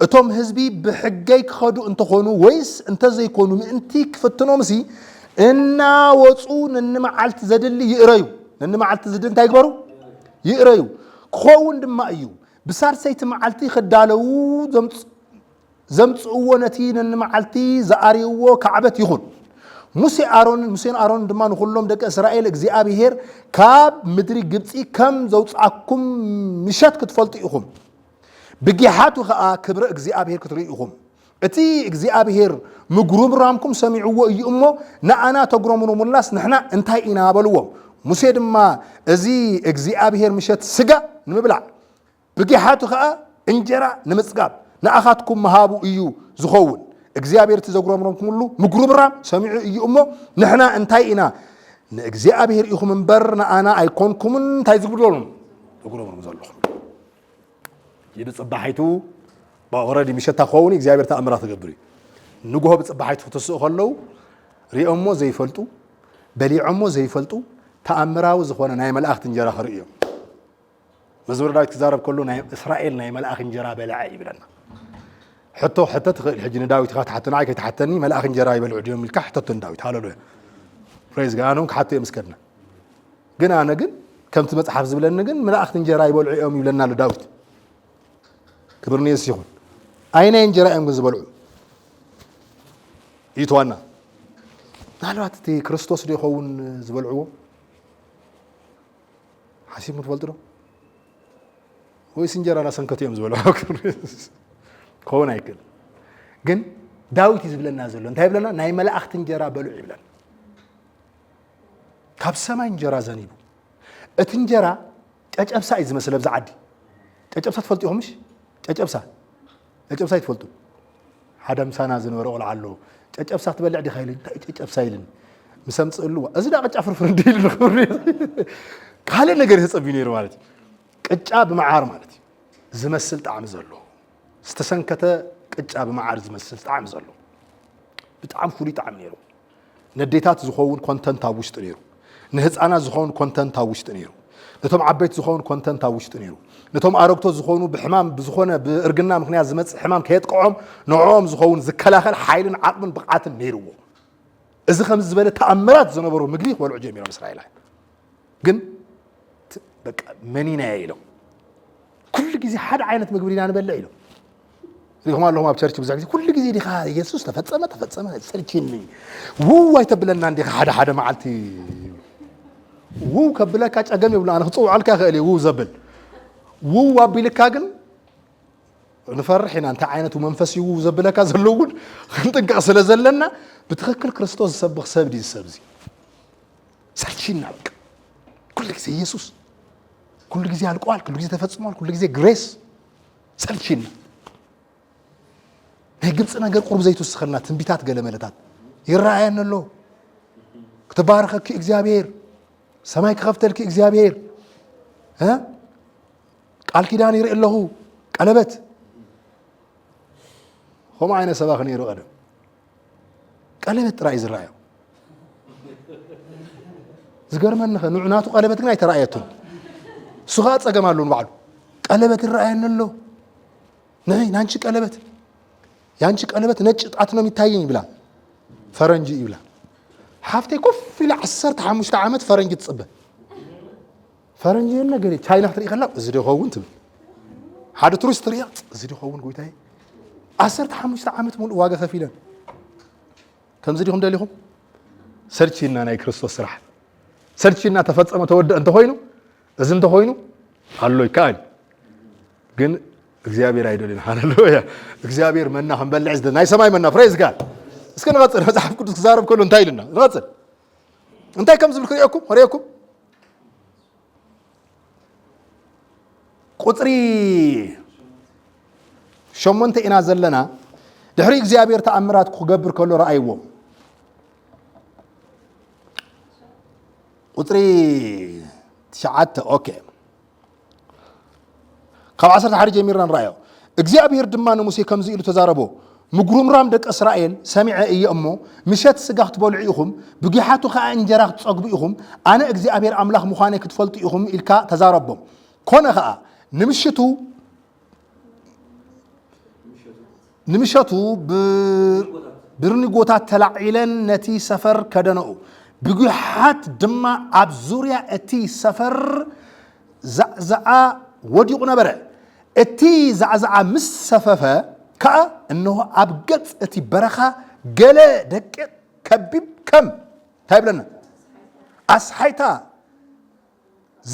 Speaker 1: እቶም ህዝቢ ብሕገይ ክኸዱ እንተኾኑ ወይስ እንተዘይኮኑ ምእንቲ ክፍትኖምሲ እና ወጹ ንመዓልት ዘድሊ ይእረዩ ንመዓልት ዘድሊ እንታይ ይግበሩ ይእረዩ ክኸውን ድማ እዩ ብሳርሰይቲ መዓልቲ ክዳለው ዘምጽእዎ ነቲ ንመዓልቲ ዝኣርይዎ ከዕበት ይኹን موسى آرون دمان كلهم دك إسرائيل እግዚአብሔር كاب مدري جبتي كم زوج أكم مشات كتفلتيهم بجهاتو خا كبر እግዚአብሔር كتريهم أتي እግዚአብሔር مجروم رامكم سمعوا يأمو نأنا تجرمون ملاس نحنا انتهي إنا بلوهم موسى دما أزي እግዚአብሔር مشات سجا نمبلع بجهاتو خا انجرا نمسقاب نأخذكم مهابو إيو زخون እግዚአብሔር ተዘግሮምሮም ኩሉ ምግሩብራም ሰሚዑ እዩ እሞ ንሕና እንታይ ኢና ንእግዚአብሔር ኢኹም እንበርና ኣና ኣይኮንኩምን እንታይ ዝግብዶም ዝግብዶም ዘለኹም ይብጽባሕይቱ ባወረዲ ምሸታ ኾውኒ እግዚአብሔር ተኣምራት ተገብሪ ንጉሆ ብጽባሕይቱ ተስኡ ከለው ሪኦሞ ዘይፈልጡ በሊዖሞ ዘይፈልጡ ተኣምራዊ ዝኾነ ናይ መላእክት እንጀራ ኸርእዮም መዝሙር ዳዊት ክዛረብ ከሎ ናይ እስራኤል ናይ መላእክ እንጀራ በልዐ ይብለና حتى تخيل حجنا داويت خات حتى نعيك تحتني ملاك جراي بالعديم الكح حتى داويت هاللويا فريز قانون حتى مسكرنا قنا أنا قن كم تمت حافظ بلنا قن ملاك جراي بالعديم يبلنا لداويت كبرني يسيخون أين جراي أم جز بالعديم يتوانا نالو هتتي كريستوس اللي يخون زبالعو حسيب متفلترو ويسنجر على سنكتيم زبالعو كون هيكل جن داويت يزبلنا نازلون انت يبلنا ناي ملاخت انجرا بلو يبلنا كاب سما انجرا زنيبو اتنجرا ጨጨብሳ ይዝመስለ ብዛዓዲ ጨጨብሳ ትፈልጥዩምሽ ጨጨብሳ ይትፈልጡ ሓደ ምሳና ዝነበረ ቆልዓ ኣሎ ጨጨብሳ ትበልዕ ዲ ኸይል እንታይ ጨጨብሳ ይልን ምሰምጽሉ እዚ ዳ ቅጫ ፍርፍር እንዲል ንኽብር ካለ ነገር ይጸብዩ ነይሩ ማለት ቅጫ ብመዓር ማለት ዝመስል ጣዕም ዘሎ استسنكت قጫ بمعار ዝመስል ጣዕም ዘሎ بጣዕም ፍሉይ ጣዕም ነይሩ ንዴታት ዝኸውን ኮንተንት ኣብ ውሽጢ ነይሩ ንህፃናት ዝኸውን ኮንተንት ኣብ ውሽጢ ነይሩ ነቶም ዓበይቲ ዝኸውን ኮንተንት ኣብ ውሽጢ ነይሩ ነቶም ኣረግቶ ዝኾኑ ብሕማም ብዝኾነ ብእርግና ምክንያት ዝመጽእ ሕማም ከየጥቀዖም ንዖም ዝኸውን ዝከላኸል ሓይልን ዓቕምን ብቕዓትን ነይሩዎ እዚ ከም ዝበለ ተኣምራት ዝነበሩ ምግቢ ክበልዑ ጀሚሮም እስራኤላውያን ግን በቃ መኒና ኢሎም ኩሉ ግዜ ሓደ ዓይነት ምግቢ ኢና ንበልዕ ኢሎም لهم اللهم أبشرت بزاف كل جزء دي خا يسوع تفتصم سلكيني وو يتبلنا عندي حدا معلتي وو كبلك أجمع يقول أنا خطوة على كهالي وو زبل وو أبيلك كاجن نفرحنا أنت عينة ومنفسي وو زبلك زلون أنت قاصل زلنا بتخكل كريستوس سبخ سبدي السبزي سلكينا كل جزء يسوع كل جزء على القوال كل جزء تفتصم كل جزء غريس سلكينا هيجبس أنا قرب زيت السخنات تنبيتات قال ملتات يرعين له تباركك إجزابير سمايك خفت لك إجزابير ها قال كداني يرئ له قلبت هو معنا سباخني يرو أنا قلبت رأي الرأي زقر منخ نعناتو قلبت ناي ترأيتهم سخات أجمالون بعد قلبت الرأي له ناي نانشك قلبت ያንቺ ቀለበት ነጭ ጣት ነው የሚታየኝ ብላ ፈረንጂ ይብላ ሀፍቴ ኮፍ ኢላ 15 ዓመት ፈረንጂ ትጽበ ፈረንጂ ነገር ቻይና ትሪ ይኸላ እዚ ደኸውን ትብል ሓደ ቱሪስት ሪያ እዚ ደኸውን ጎይታይ 15 ዓመት ሙሉ ዋጋ ከፊለን ከምዚ ዲኹም ደሊኹም ሰርቺና ናይ ክርስቶስ ስራሕ ሰርቺና ተፈጸመ ተወደ እንተ ሆይኑ እዚ እንተ ሆይኑ አሎ ይካል ግን እግዚአብሔር አይደለም ሃሌሉያ እግዚአብሔር መና ኸንበልዕ ዝደ ናይ ሰማይ መና ፍሬዝ ጋር እስከ ንቀጽል መጽሐፍ ቅዱስ ክዛረብ ከሎ እንታይ ኢልና ንቀጽል እንታይ ከም ዝብል ክሪአኩም ቁጥሪ ሸሞንተ ኢና ዘለና ድሕሪ እግዚአብሔር ተኣምራት ክገብር ከሎ ረአይዎ ቁጥሪ 9 ኦኬ ካብ 11 ጀሚርና ንራእዮ እግዚአብሔር ድማ ንሙሴ ከምዚ ኢሉ ተዛረቦ ምጉሩምራም ደቂ እስራኤል ሰሚዐ እየ እሞ ምሸት ስጋ ክትበልዑ ኢኹም ብጊሓቱ ከዓ እንጀራ ክትጸግቡ ኢኹም ኣነ እግዚአብሔር ኣምላኽ ምዃነ ክትፈልጡ ኢኹም ኢልካ ተዛረቦም ኮነ ከዓ ንምሸቱ ብርኒጎታት ተላዒለን ነቲ ሰፈር ከደነኡ ብጊሓት ድማ ኣብ ዙርያ እቲ ሰፈር ዛዕዛዓ ወዲቁ ነበረ እቲ ዛዕዛዓ ምስ ሰፈፈ ከዓ እነሆ ኣብ ገጽ እቲ በረኻ ገለ ደቂቕ ከቢብ كم تايبلنا أسحيتا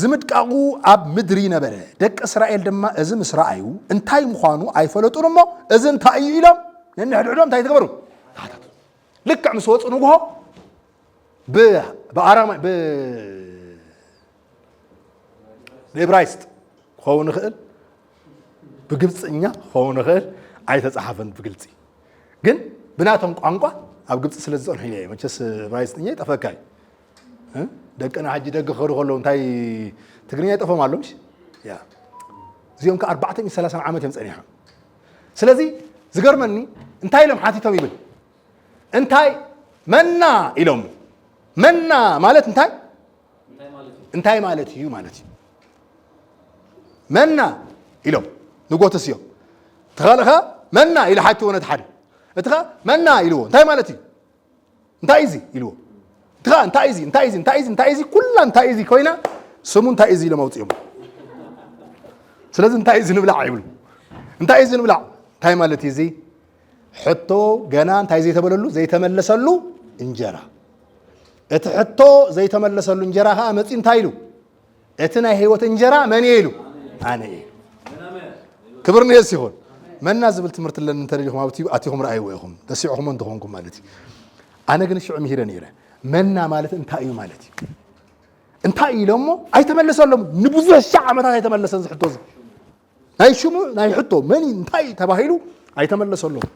Speaker 1: زمدقاقو أب مدري نبره دك إسرائيل دما إزم إسرائيل انتاي مخانو أي فلتون ما إزن تاي إلهم يعني هالعلوم تاي تكبروا لك عم صوت نوجها بأرام بإبرايست خون خيل بقبض إنيا خون خيل عايز أصحفن بقلتي جن بناتهم عنقة أو قبض سلزون هي ما تجس إبرايست إنيا تفكاي ها دك أنا حاجي دك خير خلون تاي تقرني تفهم معلومش يا زيهم كأربعة من 3 عامات يمسأنيها سلزي زجر مني انتاي لهم حاتي طبيبل انتاي منا إلهم منا مالت انتاي مالت يو مالتي منا إلهم نقول تسيو تخالها منا إلى حتى ونتحد تخا منا إلو انتاي مالتي انتاي إزي إلو تخا انتاي إزي كل انتاي إزي كوينا سمون انتاي إزي لموت يوم سلازم انتاي إزي نبلع يقولوا انتاي إزي نبلع انتاي مالتي زي حطو جنان انتاي زي تبللو زي تملسلو انجرا اتحطو زي تملسلو انجرا ها متي انتايلو اتنا هيوت انجرا من يلو أنا إيه كبرني يسيخون من نازل تمرت لنا نتريهم أتيهم رأيهم تسيعهم من دخونكم مالتي أنا قلنا شو عميرة نيرة منا مالت انتايو مالتي انتاي لهم أي تملس لهم نبذ الشعب متى يتملس نحطوز ناي شو ناي حطو من انتاي تباهيلو أي تملس لهم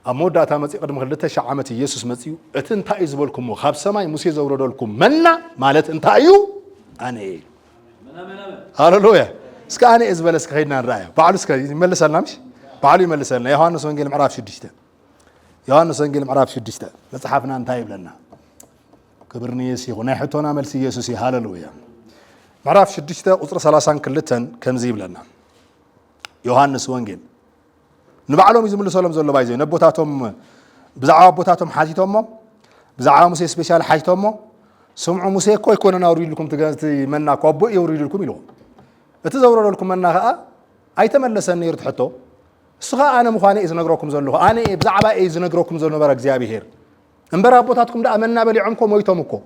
Speaker 1: أمود داتا متي قدم خلته شعامتي يسوس متيو اتنتاي زبولكم وخاب سماي موسى زوردولكم منا مالت انتايو أنا إيه هاللويا سكاني إزبلس كهيدنا الرأي بعلو سكاني يملسنا مش بعلو يملسنا يوحنا سونجيل معرف شديشته يوحنا سونجيل معرف شديشته مصحفنا انتايب لنا كبرني يسيخ ونحتونا ملسي يسوسي هاللويا معرف شديشته أسرة 30 كلتن كم زيب لنا يوحنا سونجيل نبعلهم يزملوا سلام زول بايزين نبوتاتهم بزعوا بوتاتهم حاجتهم بزعوا موسى سبيشال حاجتهم سمعوا موسى كوي كوننا أوريد لكم تجازي منا كوابو يوريد لكم يلو اتزوروا لكم منا أي تملسني يرد حطه سخاء أنا مخاني إذا نقرأكم زلوا أنا بزعبا إذا نقرأكم زلوا برك زيابي هير انبرا بوتاتكم ده أمنا بلي عمكم ويتمكم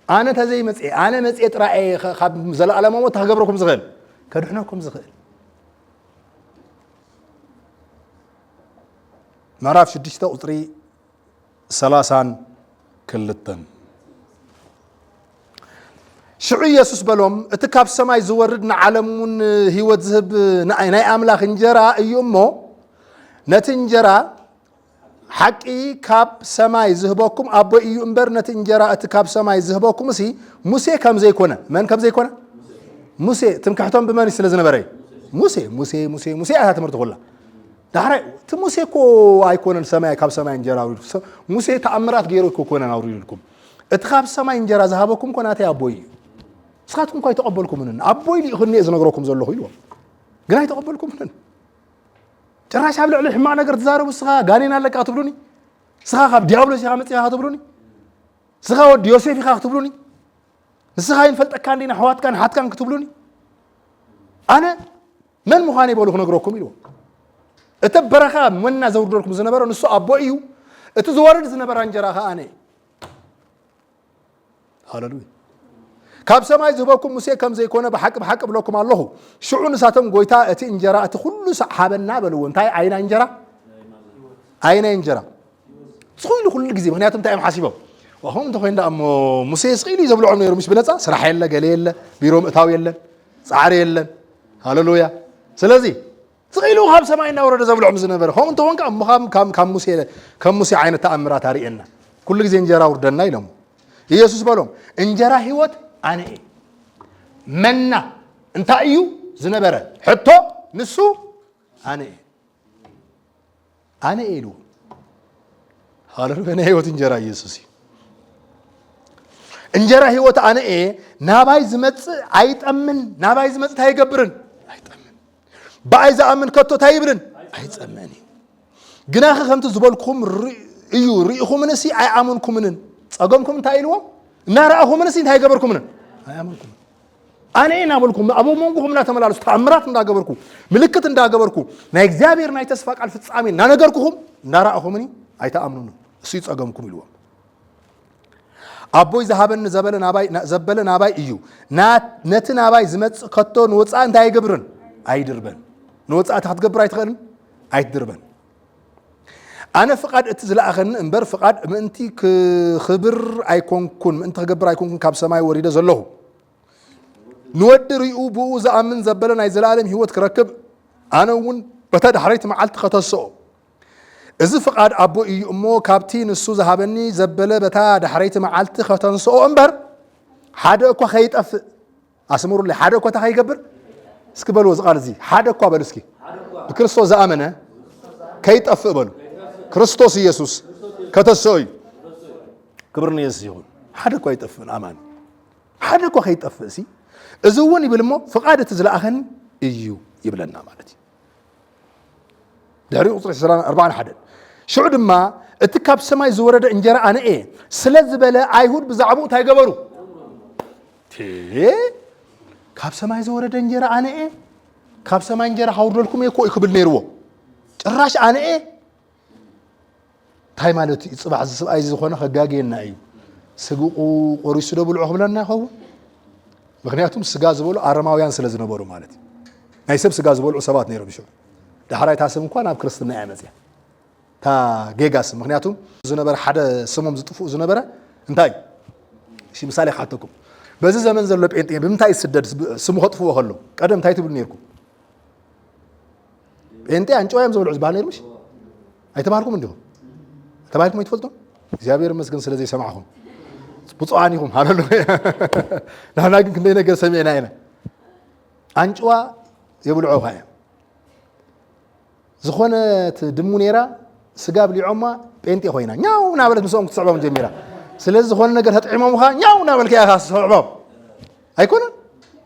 Speaker 1: أنا تزي مسئ أنا مسئ رأي خب زل على ما تهجبركم زغل كرحناكم زغل ما عرفش ديشتا أطري 30 كلتن شعي يسوس بلوم اتكاب سماي زوردنا علمون هيو ذهب ناي املاخ انجرا ايومو نتنجرا حقي كاب سماي زهبوكم ابو ايو امبر نتنجرا اتكاب سماي زهبوكم سي موسى كم زي كونه من كم زي كونه موسى تمكحتهم بمن سلازنبري موسى اها تمرت كلها داري تموسى كو ايكون السماي كاب سماي انجرا موسى تامرات غيرو كونا اوري لكم اتخاب سماي انجرا زهبوكم كوناتي ابوي سخاتكم كاي تقبلكم منن ابوي لي خني اذا نغركم زلو يلو غنا يتقبلكم منن ጭራሽ አብለ ለህ ማ ነገር ተዛረቡ ስጋ ጋኔና ለቃ ትብሉኒ ስጋ ካብ ዲያብሎስ ያ መጽያ ትብሉኒ ስጋ ወድ ዮሴፍ ያ ትብሉኒ ስጋ ይንፈልጠካ እንዴና ህዋትካን ሀትካን ክትብሉኒ አነ ምን ሙኻኔ በሉ ነግሮኩም ይሉ እተበረኻ ምንና ዘውርዶልኩም ዝነበረ ንሱ አቦዩ እትዝወርድ ዝነበረ እንጀራኻ አነ ሃሌሉያ ካብ ሰማይ ዝህበኩም ሙሴ ከም ዘይኮነ በሐቅ ብለኩም ኣለኹ ሽዑ ንሳቶም ጎይታ እቲ እንጀራ እቲ ኩሉ ሰሓበና በልዎ እንታይ አይና እንጀራ ጽይሉ ኩሉ ግዜ ምክንያቱም ታይም ሓሲቦም ወሆም ተኮይንዳ እሞ ሙሴ ጽይሉ ዘብልዖም ነይሩ ምስ ብነፃ ስራሕ የለ ገለ የለ ቢሮም እታው የለን ጻዕሪ የለን ሃሌሉያ ስለዚ ጽይሉ ካብ ሰማይና ወረደ ዘብልዖም ዝነበረ ሆም ተወንካ ከም ሙሴ ዓይነት ተኣምራት አርየና ኩሉ ግዜ እንጀራ ውርደና ኢሎም ኢየሱስ በሎም እንጀራ ህይወት أنا منا أنت أيو زنبرة حطه نسو أنا إيلو هالو أنا هيوت إنجرا يسوسي إنجرا هيوت أنا إيه ناباي زمت عيت أمن ناباي زمت تاي قبرن عيت أمن بعيز أمن كتو تايبرن عيت أمني جناخ خمت زبالكم إيو ريخم نسي عي عمونكم منن أقومكم تايلو نارأهم نسي تاي قبركم منن አያመልኩም አኔ ናበልኩም አቦ መንጉም ና ተመላለሱ ተአምራት እንዳገበርኩ ምልክት እንዳገበርኩ ናይ እግዚአብሔር ናይ ተስፋ ቃል ፍጻሜ ናነገርኩሁም ናራአሁምኒ አይተአምኑን سيت أجمعكم اليوم أبوي ذهبن زبلن أباي إيو نتن أباي زمت كتون نوتسان تاي جبرن أي دربن نوتسان تحت جبر أي تغن أي دربن أنا فقد اتزلا أخن إمبر فقد منتي خبر أيكون كون من تجبر أيكون كاب سماي وريده زلهم نودر يوبو زأمن زبلن أي زلالم هو تكركب أنا ون بتاد حريت معلت ختصو إذا فقد أبو أمو كابتين السوز هابني زبلة بتاد حريت معلت ختصو إمبر حدا أكو خيط أسمور اللي حدا أكو تخي جبر سكبل وزقال زي حدا أكو بلسكي بكريستوس زأمنه كيت أفقبل كريستوس يسوس كتسوي كبرني يسيون حدا كويت أفن أمان حدا كو خيت أفسي إذا بالمو فقادة تزلا أخن إيو يبلنا مالتي داري أطرح سلام 4 حدا شو ما اتكاب سماي زورد إنجرا أنا إيه سلز بلا عيهود بزعبو تاي قبرو تي كاب سماي زورد إنجرا أنا إيه كاب سماي إنجرا حاول لكم يكو يكبل نيرو راش أنا إيه تاي مالتي صباح الصبح أي زخونة خجاجينا أي سجوقو قريش دبل عقبلنا هو مغنياتهم سجاز بولو أرماويان سلز نبورو مالتي نايسب سجاز بولو سبات نيرو بشو ده حراي تاسم كوان أب كريستنا عمزيا تا جيجاس مغنياتهم زنبرة حدا سمم زطفو زنبرة انتاي شي مثالي خاطكم بس زمن زلوا بإنتي بمتاي سدد سمو خطفو وخلو قدم تايتو بنيركم إنتي أنجوا يوم زول عزبان نيرمش أي تباركم من دهم تباركم يتفلتون زيابير مسكن سلزي سمعهم بتصانيهم هاللويا نحن لكن كنا نقدر سمعنا هنا أنجوا يبلعوا هاي زخونة دمونيرا سجاب لي عما بنتي خوينا نياو نابلت مسوم صعبة من جميرة سلز زخونة نقدر هتعمم خا نياو نابل كيا خاص صعبة هيكون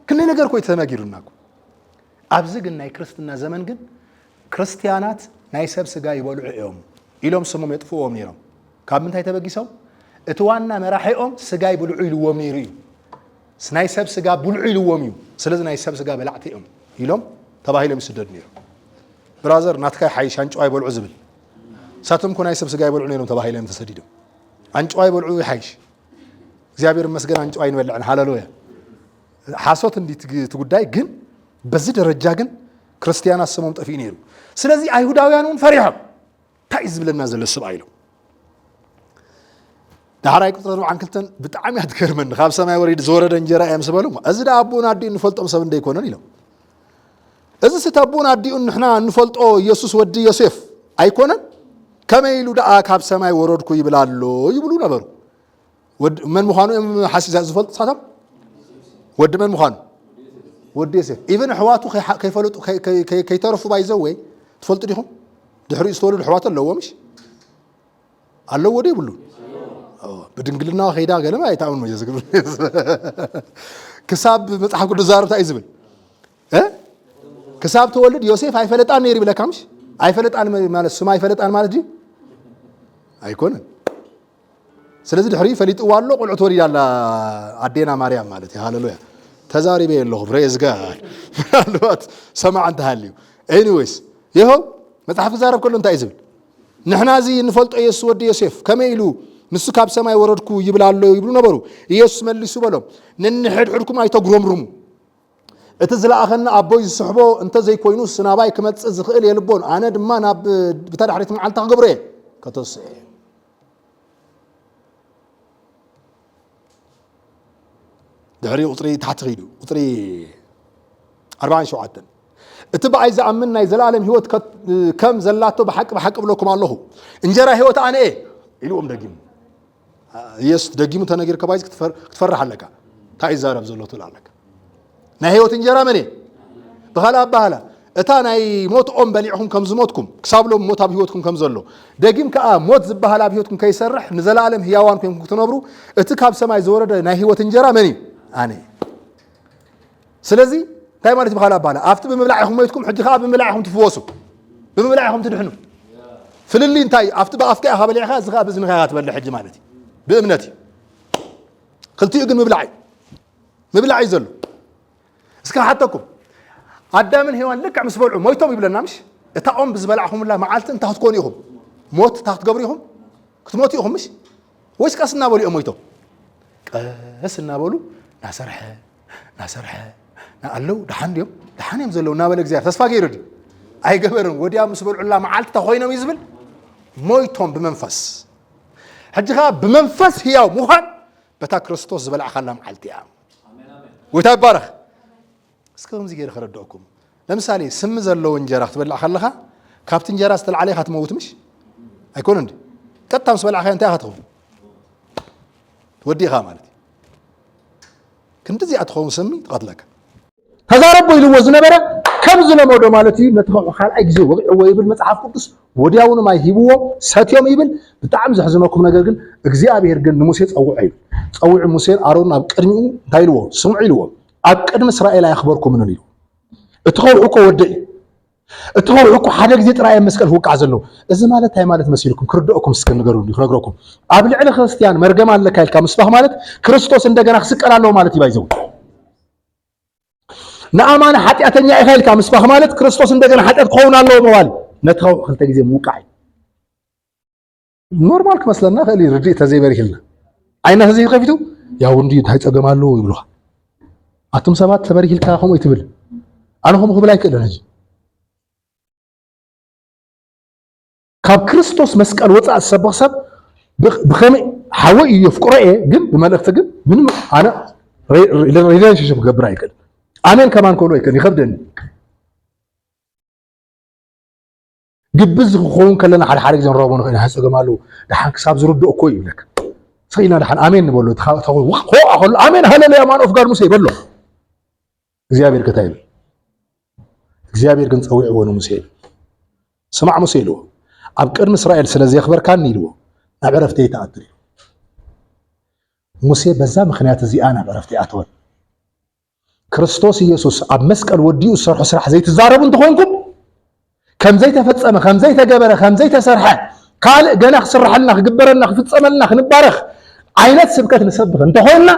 Speaker 1: كنا نقدر كويت ناجيرناكم أبزقنا كريستنا زمن جد كريستيانات نايسب سجاي يبلعوا يوم إلهم سمم يطفوهم نيرهم كاب من هاي تبقي سو اتوانا مراحيهم سجاي بلعوا يلوم نيري سنايسب سجاب بلعوا يلوم يو سلز نايسب سجاب بلعتهم إلهم تباهي لهم سدد نيرهم برازر ناتكاي حيش أنجوا يبلعوا زبل ساتم كنا يسب سجاي يبلعوا نيرهم تباهي لهم تسديدهم أنجوا يبلعوا حيش زيابير مسجن أنجوا ينولع عن حلالويا حاسوت إن دي تقولي جن بزيد الرجاجن كريستيانا سموم تفينيرو سلزي أيهوداويانون فريحة تايز بلنا زل السبعيلو ده حرايك تطلع عن كلتن بتعمي هتكر من خاب سماي وريد زورة دنجرة أيام سبالو أزد أبونا دي نفلت أم سبن ديكونا نيلو إذا ستابونا دي إن إحنا نفلت أو يسوس ودي يوسف أيكونا كم يلو ده خاب سماي ورود كوي بلالو يبلونا برو ود من مخانو حاسس زفلت صادم ود من مخانو ود يوسف even حواتو كيف فلتو كي تعرفوا بايزوي تفلت ديهم دحري يستولوا الحوات اللي هو مش اللي هو دي بلون بدنقلنا خيدا قال ما يتعامل ما يزقل كساب متحف كل زارب تايزبل كساب تولد يوسف هاي فلتان نيري بلا كامش هاي فلتان مال السماء فلتان مال دي هيكون سلازي دحري فليت والله قلعت وري يلا عدينا مريم مالتي هاللويا تزاري بين له بريز قال الوقت سمع انت هاليو anyways يهو متحف زارب كله انت ايزبل نحنا زي نفلط يسوع ودي يوسف كما يلو نسو كاب سماي وردكو يبلالو يبلو نبرو يسوع ملسو بلوم ننحد حدكم اي تغرمرمو اتزلا اخنا ابوي صحبو انت زي كوينو سناباي كمتص زخيل يلبون انا دما ناب بتدحريت معلتا غبري كتوس دحري قطري تحت غيدو قطري 40 شعاتن اتبع عايز امنا يزلالم هيوت كم زلاتو بحق بلوكم الله انجرا هيوت انا ايه يلوم دقيم يس دقيم تنغير كبايز تفرح لك تاي زارب زلوت لك نا هيوت انجرا مني بخلا بهلا اتاناي موت ام بليعهم كم زموتكم كسابلهم موت اب هيوتكم كم زلو دقيم كا موت زبهلا بهيوتكم كيسرح نزلالم هياوان كم تنبرو اتكاب سماي زورده نا هيوت انجرا مني اني سلازي تاي مالتي بخلا بالا افت بمبلعهم ميتكم حجي خاب بمبلعهم تفوسوا بمبلعهم تدحنوا فللي انتاي افت بافكا خابلي خاز خاب بزن خات بل حجي مالتي بامنتي قلتي اقن مبلعي زلو اسكا حتىكم ادمن هيوان لك مسبلعو مويتهم يبلنا مش اتاهم بزبلعهم لا معالت انت هتكونيهم موت تحت قبريهم ክትሞት ኢኹም ምሽ ወይስ ቀስ እናበሉ እዮም ሞይቶም ቀስ እናበሉ ናሰርሐ ናኣለው ደሓን እዮም ዘለው እናበለ እግዚአብሔር ተስፋ ገይሩ ዲ ኣይገበርን ወዲያ ምስ በልዑላ መዓልቲ ተኾይኖም ይዝብል ሞይቶም ብመንፈስ ሕጂኻ ብመንፈስ ህያው ምዃን በታ ክርስቶስ ዝበልዓኻላ መዓልቲ እያ ጎይታ ይባረኽ እስከ ከምዚ ገይረ ክረድአኩም ለምሳሌ ስም ዘለዎ እንጀራ ክትበልዕ ከለኻ ካብቲ እንጀራ ዝተልዓለ ኢኻ ትመውት ምሽ ኣይኮነ እንዲ ቀጥታ ምስ በልዓኻ እንታይ ኢኻ ትኸውን ትወዲእኻ ማለት እዩ ክንዲዚኣ ትኸውን ስሚ ትቐትለካ ተዛረቦ ኢልዎ ዝነበረ ከም ዝለመዶ ማለት እዩ ነቲ ካልኣይ ግዜ ወቂዕዎ ይብል መፅሓፍ ቅዱስ ወዲያውኑ ማይ ሂብዎ ሰትዮም ይብል ብጣዕሚ ዘሕዝነኩም ነገር ግን እግዚአብሔር ግን ንሙሴ ፀውዖ ይብል ፀውዑ ሙሴን ኣሮን ኣብ ቅድሚኡ እንታይ ኢልዎ ስምዑ ኢልዎ ኣብ ቅድሚ እስራኤል ኣይኽበርኩምን ኢሉ እቲ ኸውዑ እኮ ወደ እዩ እቲ ኸውዑ እኮ ሓደ ግዜ ጥራይ መስቀል ክውቃዕ ዘሎ እዚ ማለት እንታይ ማለት መሲልኩም ክርድአኩም እስከ ክነግረኩም ኣብ ልዕሊ ክርስቲያን መርገም ኣለካ ኢልካ ምስባኽ ማለት ክርስቶስ እንደገና ክስቀል ኣለዎ ማለት ይባይዘው ንኣማነ ሓጢአተኛ ኢኻ ኢልካ ምስባኽ ማለት ክርስቶስ እንደገና ሓጢአት ክኸውን ኣለዎ መባል ነቲ ኸውዑ ክልተ ግዜ ምውቃዕ ኖርማል ክመስለና ክእል ርድእ ተዘይበሪህልና ዓይና ተዘይ ከፊቱ ያው እንዲ እንታይ ፀገም ኣለዎ ይብሉኻ ኣቱም ሰባት ተበሪህልካ ከምኡ ትብል ኣነ ከምኡ ክብል ኣይክእልን ሕጂ ካብ ክርስቶስ መስቀል ወፃእ ዝሰብኽ ሰብ ብኸመይ ሓወይ እዩ የፍቅሮ እየ ግን ብመልእኽቲ ግን ምንም ኣነ ሪሌሽንሽፕ ክገብር ኣይክእል ኣሜን ከማን ከብሎ ኣይክእል ይኸብደኒ ግብዝ ክኸውን ከለና ሓደ ግዜ ንረኽቦ ንኽእል ፀገም ኣለዎ ድሓን ክሳብ ዝርድኦ እኮ እዩ ይብለካ ስኢልና ድሓን ኣሜን ንበሎ ሆኣ ከሎ ኣሜን ሃሌሉያ ማን ኦፍ ጋድ ሙሴ ይበሎ እግዚአብሔር ከታ ይብል እግዚአብሔር ግን ፀዊዕዎ ንሙሴ ስማዕ ሙሴ ኢልዎ ኣብ ቅድሚ እስራኤል ስለዘይኽበርካኒ ኢልዎ ናብ ዕረፍተይ ተኣትር ኢሉ ሙሴ በዛ ምክንያት እዚኣ ናብ ዕረፍተይ ኣትወን ክርስቶስ ኢየሱስ ኣብ መስቀል ወዲኡ ዝሰርሖ ስራሕ ዘይትዛረቡ እንተኾንኩም ከምዘይ ተፈፀመ ከምዘይ ተገበረ ከምዘይ ተሰርሐ ካልእ ገና ክስራሐልና ክግበረልና ክፍፀመልና ክንባረኽ ዓይነት ስብከት ንሰብኽ እንተኾንና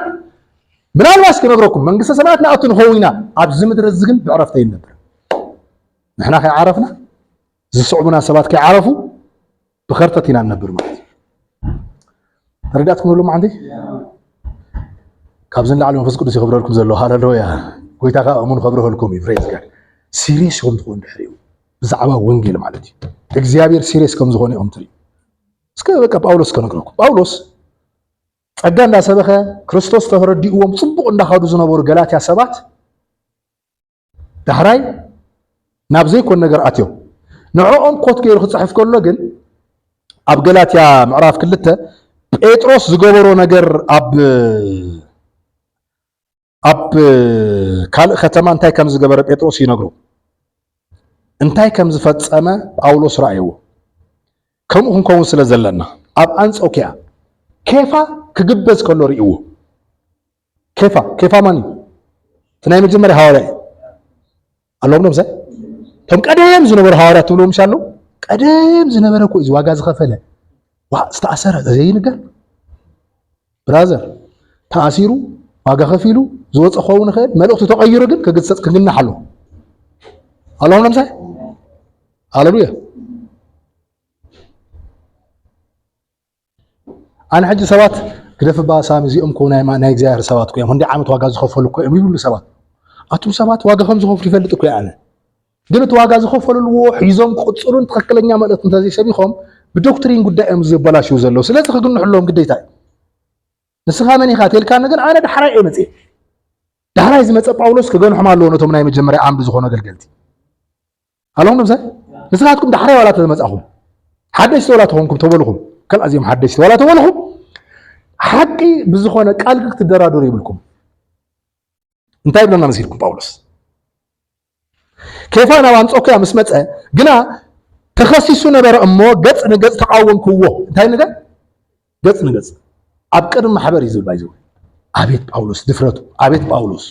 Speaker 1: ምናልባሽ ክነግረኩም መንግስተ ሰማያት ንኣቱ ንኸውን ኢና ኣብዚ ምድሪ እዚ ግን ብዕረፍተ ይነብር ንሕና ከይዓረፍና ዝስዕቡና ሰባት ከይዓረፉ ብኸርተት ኢና ንነብር ማለት እዩ ተረዳእትኩም ንብሎ ማዓንቲ ካብዚ ንላዕሊ መንፈስ ቅዱስ ይኽብረልኩም ዘሎ ሃሌሉያ ጎይታ ከዓ እሙን ከብረህልኩም እዩ ፍሬዝ ጋር ሲሪየስ ከም ትኾኑ ድሕሪኡ ብዛዕባ ወንጌል ማለት እዩ እግዚአብሔር ሲሪየስ ከም ዝኾነ እዮም ትርእዩ እስከ በቃ ጳውሎስ ከነግረኩም ጳውሎስ ጸጋ እንዳሰበኸ ክርስቶስ ተረዲእዎም ጽቡቕ እንዳኻዱ ዝነበሩ ገላትያ ሰባት ዳሕራይ ናብ ዘይኮን ነገር ኣትዮም ንዕኦም ኮት ገይሩ ክፅሕፍ ከሎ ግን ኣብ ገላትያ ምዕራፍ 2 ጴጥሮስ ዝገበሮ ነገር ኣብ ካልእ ከተማ እንታይ ከም ዝገበረ ጴጥሮስ ይነግሮ እንታይ ከም ዝፈጸመ ጳውሎስ ረኣይዎ ከምኡ ክንከውን ስለ ዘለና ኣብ አንጾኪያ ኬፋ ክግበዝ ከሎ ርእይዎ ኬፋ ማን እዩ እቲ ናይ መጀመርያ ሃዋርያ ኣለዎም ዶም ቶም ቀደም ዝነበሩ ሃዋርያት ትብልዎም ምሻ ኣለዉ ቀደም ዝነበረ እኮ እዩ ዋጋ ዝኸፈለ ዝተኣሰረ ዘይንገር ብራዘር ተኣሲሩ ዋጋ ከፊሉ ዝወፀ ክኸውን ይኽእል መልእኽቱ ተቐይሩ ግን ክግሰፅ ክግናሕ ኣለዎ ኣለዎም ዶም ሃሌሉያ ኣነ ሕጂ ሰባት ክደፍባ ሳሚ እዚኦም ኮ ናይ እግዚአብሔር ሰባት ኮይኖም ክንደይ ዓመት ዋጋ ዝኸፈሉ እኮ እዮም ይብሉ ሰባት ኣቱም ሰባት ዋጋ ከም ዝኸፍሉ ይፈልጥ እኮ ኣነ ግን እቲ ዋጋ ዝኸፈልልዎ ሒዞም ክቕፅሉን ትኽክለኛ መልእኽቲ እንተዘይሰሚኾም ብዶክትሪን ጉዳይ እዮም ዝበላሽው ዘለዉ ስለዚ ክግንሕሎም ግዴታ እዩ ንስኻ መን ኢኻ ተልካ ነገር ኣነ ዳሕራይ እየ መፅእ ዳሕራይ ዝመፀ ጳውሎስ ክገንሖም ኣለዎ ነቶም ናይ መጀመርያ ዓምዲ ዝኾኑ ኣገልገልቲ ኣለዎም ዶም ንስኻትኩም ዳሕራይ ዋላ ተመፃኹም ሓደሽቲ ዋላ ተኾንኩም ተበልኹም ካልኣዚኦም ሓደሽቲ ዋላ ተበልኹም ሓቂ ብዝኾነ ቃል ክትደራደሩ ይብልኩም እንታይ ብለና መሲልኩም ጳውሎስ ኬፋ ናብ አንጾኪያ ምስ መፀ ግና ተኸሲሱ ነበረ እሞ ገጽ ንገጽ ተቃወምክዎ እንታይ ነገር ገጽ ንገጽ ኣብ ቅድሚ ማሕበር እዩ ዝብል ባይዘው ኣቤት ጳውሎስ ድፍረቱ ኣቤት ጳውሎስ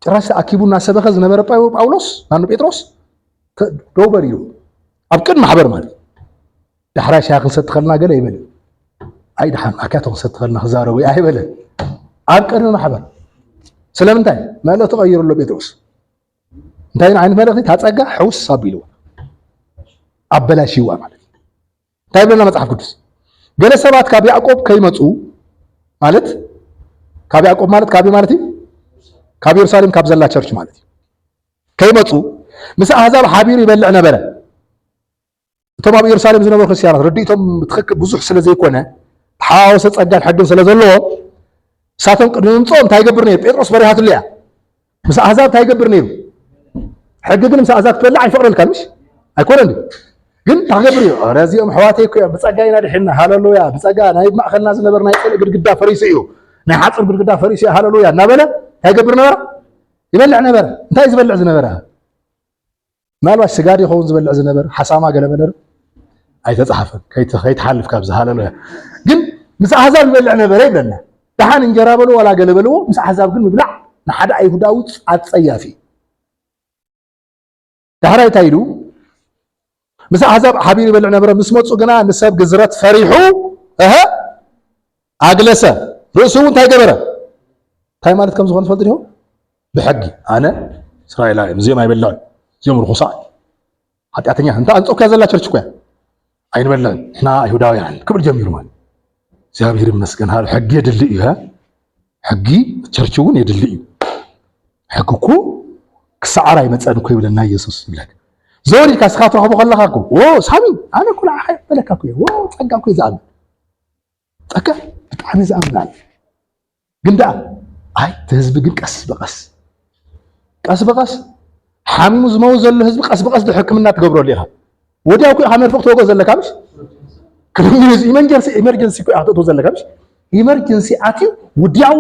Speaker 1: ጭራሽ ተኣኪቡ እናሰበኸ ዝነበረ ጳውሎስ ናኑ ጴጥሮስ ደውበር ኢሉ ኣብ ቅድሚ ማሕበር ማለት ዳሕራይ ሻያ ክንሰጥ ትኸልና ገለ ይበል ኣይ ድሓን ኣካቶ ክንሰጥ ትኸልና ክዛረቡ ኣይበለን ኣብ ቅድሚ ማሕበር ስለምንታይ መልእኽቲ ቀይሩሎ ጴጥሮስ እንታይ ዓይነት መልእኽቲ ታፀጋ ሕውስ ኣቢልዎ ኣበላሽዋ ማለት تايبلنا مصحف قدس قال سبات كاب يعقوب كيمصو ማለት ካብ ያዕቆብ ማለት ካብ ማለት ካብ ኢየሩሳሌም ካብ ዘላ ቸርች ማለት ከይመጹ ምስ አሕዛብ ሓቢር ይበልዕ ነበረ እቶም ኣብ ኢየሩሳሌም ዝነበሩ ክርስቲያናት ረዲቶም ትኽክል ብዙሕ ስለ ዘይኮነ ተሓዋወሰ ጸጋን ሕግን ስለ ዘለዎ ሳቶም ቅድሚ ምምጾም እንታይ ይገብር ነይሩ ጴጥሮስ በሪሃት ልያ ምስ አሕዛብ እንታይ ይገብር ነይሩ ሕግ ግን ምስ አሕዛብ ትበልዕ አይፈቅደልካን ምሽ አይኮነን ግን ታገብር እዩ ረዚኦም ሕዋተይ እኮ ብጸጋ ኢና ድሕና ሃሌሉያ ብጸጋ ናይ ማእኸልና ዝነበረ ናይ ጽልእ ግድግዳ ፈሪሱ እዩ ናይ ሓጽር ግድግዳ ፈሪሱ እዩ ሃሌሉያ እናበለ ታይገብር ነበረ ይበልዕ ነበረ እንታይ ዝበልዕ ዝነበረ ምናልባት ስጋድ ይኸውን ዝበልዕ ዝነበረ ሓሳማ ገለ መደር ኣይተጻሕፈን ከይተሓልፍ ካብዚ ሃሌሉያ ግን ምስ አሕዛብ ይበልዕ ነበረ ይብለና ደሓን እንጀራ በሎ ወላ ገለ በልዎ ምስ አሕዛብ ግን ምብላዕ ንሓደ ኣይሁዳዊ ኣጸያፊ ዳሕራይ ታይዱ ምስ አሕዛብ ሓቢር ይበልዕ ነበረ ምስ መጹ ግና ንሰብ ግዝረት ፈሪሑ ኣግለሰ ርእሱ እንታይ ገበረ እንታይ ማለት ከም ዝኾነ ትፈልጡ ዲኹም ብሕጊ ኣነ እስራኤላዊ እዚኦም ኣይበልዕን እዚኦም ርኩሳ ኃጢአተኛ እንታ አንጾኪያ ዘላ ቸርች እኮ ኣይንበልዕን ንሕና ኣይሁዳውያን ክብል ጀሚሩ ማለት እግዚአብሔር ይመስገን ሕጊ የድሊ እዩ ሕጊ ቸርች እውን የድሊ እዩ ሕጊ እኮ ክሳዕር ኣይመፀን እኮ ይብለና ኢየሱስ ይብለክ زوري كاسخات روحو بخلخاكو واو سامي انا كل حاجه ملكاكو واو ጸጋኩ ይዛም ጸጋ በጣም ይዛምናል ግን ዳ አይ ህዝብ ግን ቀስ በቀስ ሓሚሙ ዝመው ዘሎ ህዝብ ቀስ በቀስ ሕክምና ትገብረሉ ኢኻ ወዲያው ኮ ሓመር ፍቅቶ ወገ ዘለካምሽ ክምንዝ ኢመርጀንሲ ኮ አጥቶ ዘለካምሽ ኢመርጀንሲ አትዩ ወዲያው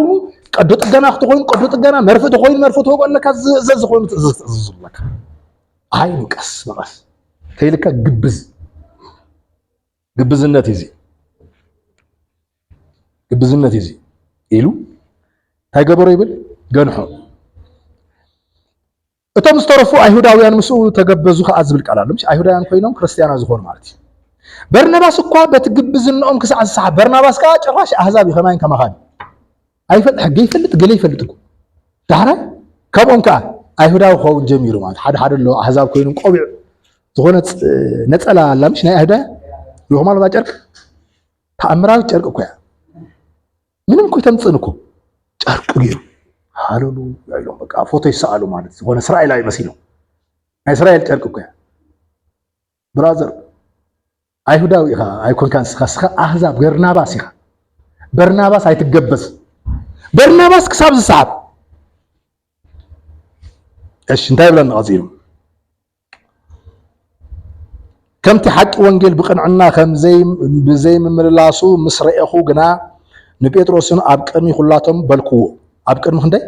Speaker 1: ቀዶ ጥገና ክትኮይን ቀዶ ጥገና መርፈት ኮይን መርፈት ወገለካ ዘዝ ኮይን ተዘዝለካ አይኑ ቀስ በቀስ ከይልካ ግብዝነት ይዚ ኢሉ ታይገበሮ ይብል ገንሖ እቶም ዝተረፉ አይሁዳውያን ምስኡ ተገበዙ ከአዝብል ቃል አለምሽ አይሁዳውያን ኮይኖም ክርስቲያና ዝኾኑ ማለት በርናባስ እኮ በትግብዝነኦም ክሳዕ ዝሰሓ በርናባስ ካ ጭራሽ አሕዛብ ይኸማይን ከማኻን አይፈልጥ ሕጊ ይፈልጥ ገለ ይፈልጥ እኮ ዳራ ካብኦም ከ አይሁዳው ኸውን ጀሚሩ ማለት ሓደ ሎ አሕዛብ ኮይኖም ቆቢዕ ዝኾነ ነጸላ አላምሽ ናይ አይሁዳ ይኸማ ለባ ጨርቅ ተአምራዊ ጨርቅ እኮ ምንም እኮ ተምጽን እኮ ጨርቅ ገይሩ ሃሌሉያ ይሎም በቃ ፎቶ ይሰአሉ ማለት ዝኾነ እስራኤላዊ መስለው ናይ እስራኤል ጨርቅ እኮ ብራዘር አይሁዳዊ ኢኻ አይኮንካን ስኻ አሕዛብ በርናባስ አይትገበስ በርናባስ ክሳብ ዝሰዓብ ايش እንታይ ብለን ንቀፂሉ ከምቲ ሓቂ ወንጌል ብቕንዕና ከም ብዘይ ምምላሱ ምስ ረአኹ ግና ንጴጥሮስን ኣብ ቅድሚ ኩላቶም በልክዎ ኣብ ቅድሚ ክንደይ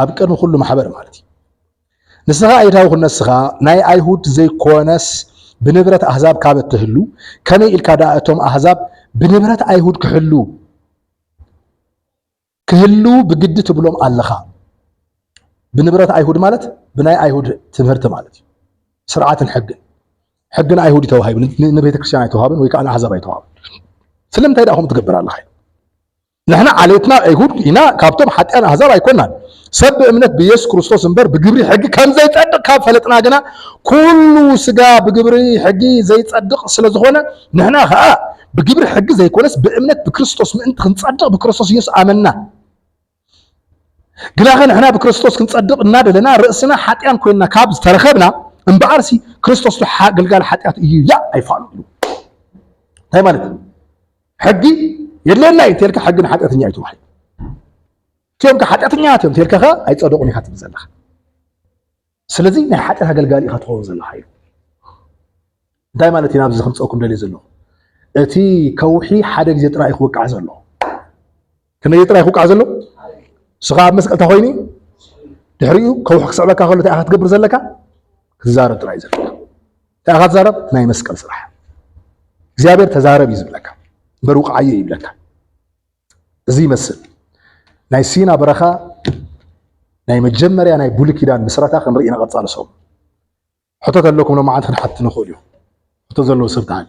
Speaker 1: ኣብ ቅድሚ ኩሉ ማሕበር ማለት እዩ ንስኻ ኣይታው ኩነስኻ ናይ አይሁድ ዘይኮነስ ብንብረት አሕዛብ ካብ እትህሉ ከመይ ኢልካ ዳ እቶም አሕዛብ ብንብረት አይሁድ ክህሉ ብግዲ ትብሎም ኣለኻ بنبرة أيهود مالت بناء أيهود تمهرت مالت سرعة حقنا أيهود يتوهاي نبي تكريستيان يتوهابن ويكأن أحزاب يتوهابن سلم تيداهم تقبل الله نحن عليتنا أيهود هنا كابتم حتى أنا أحزاب يكونن سب أمنت بيسوع كريستوس انبر بجبري حق كم زي تصدق كاب فلتنا جنا كل سجا بجبري حق زي تصدق سلزخونا نحن بجبري حق زي كونس بأمنت بكريستوس من أنت نصدق بكريستوس يسوع آمنا قلنا احنا بكريستوس كنصدق النادى لنا رأسنا حتيان كنا كابز ترخبنا انبعرسي كريستوس قال حتيات يا ايفالو هاي مالك حقي يلنا يتلك حقنا حتياتني ايتو واحد تيوم كحتياتني تيوم تلك ايتصدقوني خاتم زلخ سلازي ناي حتياتها قال خاتو زلخ هاي دايما تنابز خمسكم دلي زلو اتي كوحي حدا جزي طرا يخوقع زلو كنا يطرا يخوقع زلو سغاب مسقل تخويني دحريو كوح كسعبك خلو تاخذ تقبر زلكا تزارب طراي زلكا تاخذ زارب ناي مسقل صراح እግዚአብሔር ተዛረብ ይዝብለካ በሩቅ አየ ይብለካ እዚ መስል ናይ ሲና በረኻ ናይ መጀመርያ ናይ ብሉይ ኪዳን ምስረታ ክንሪኢና ቀጻለ ሰው ሕቶት ኣለኩም ሎማዓት ክንሓት ንኽእል እዩ ሕቶ ዘለዎ ሰብ ተሃል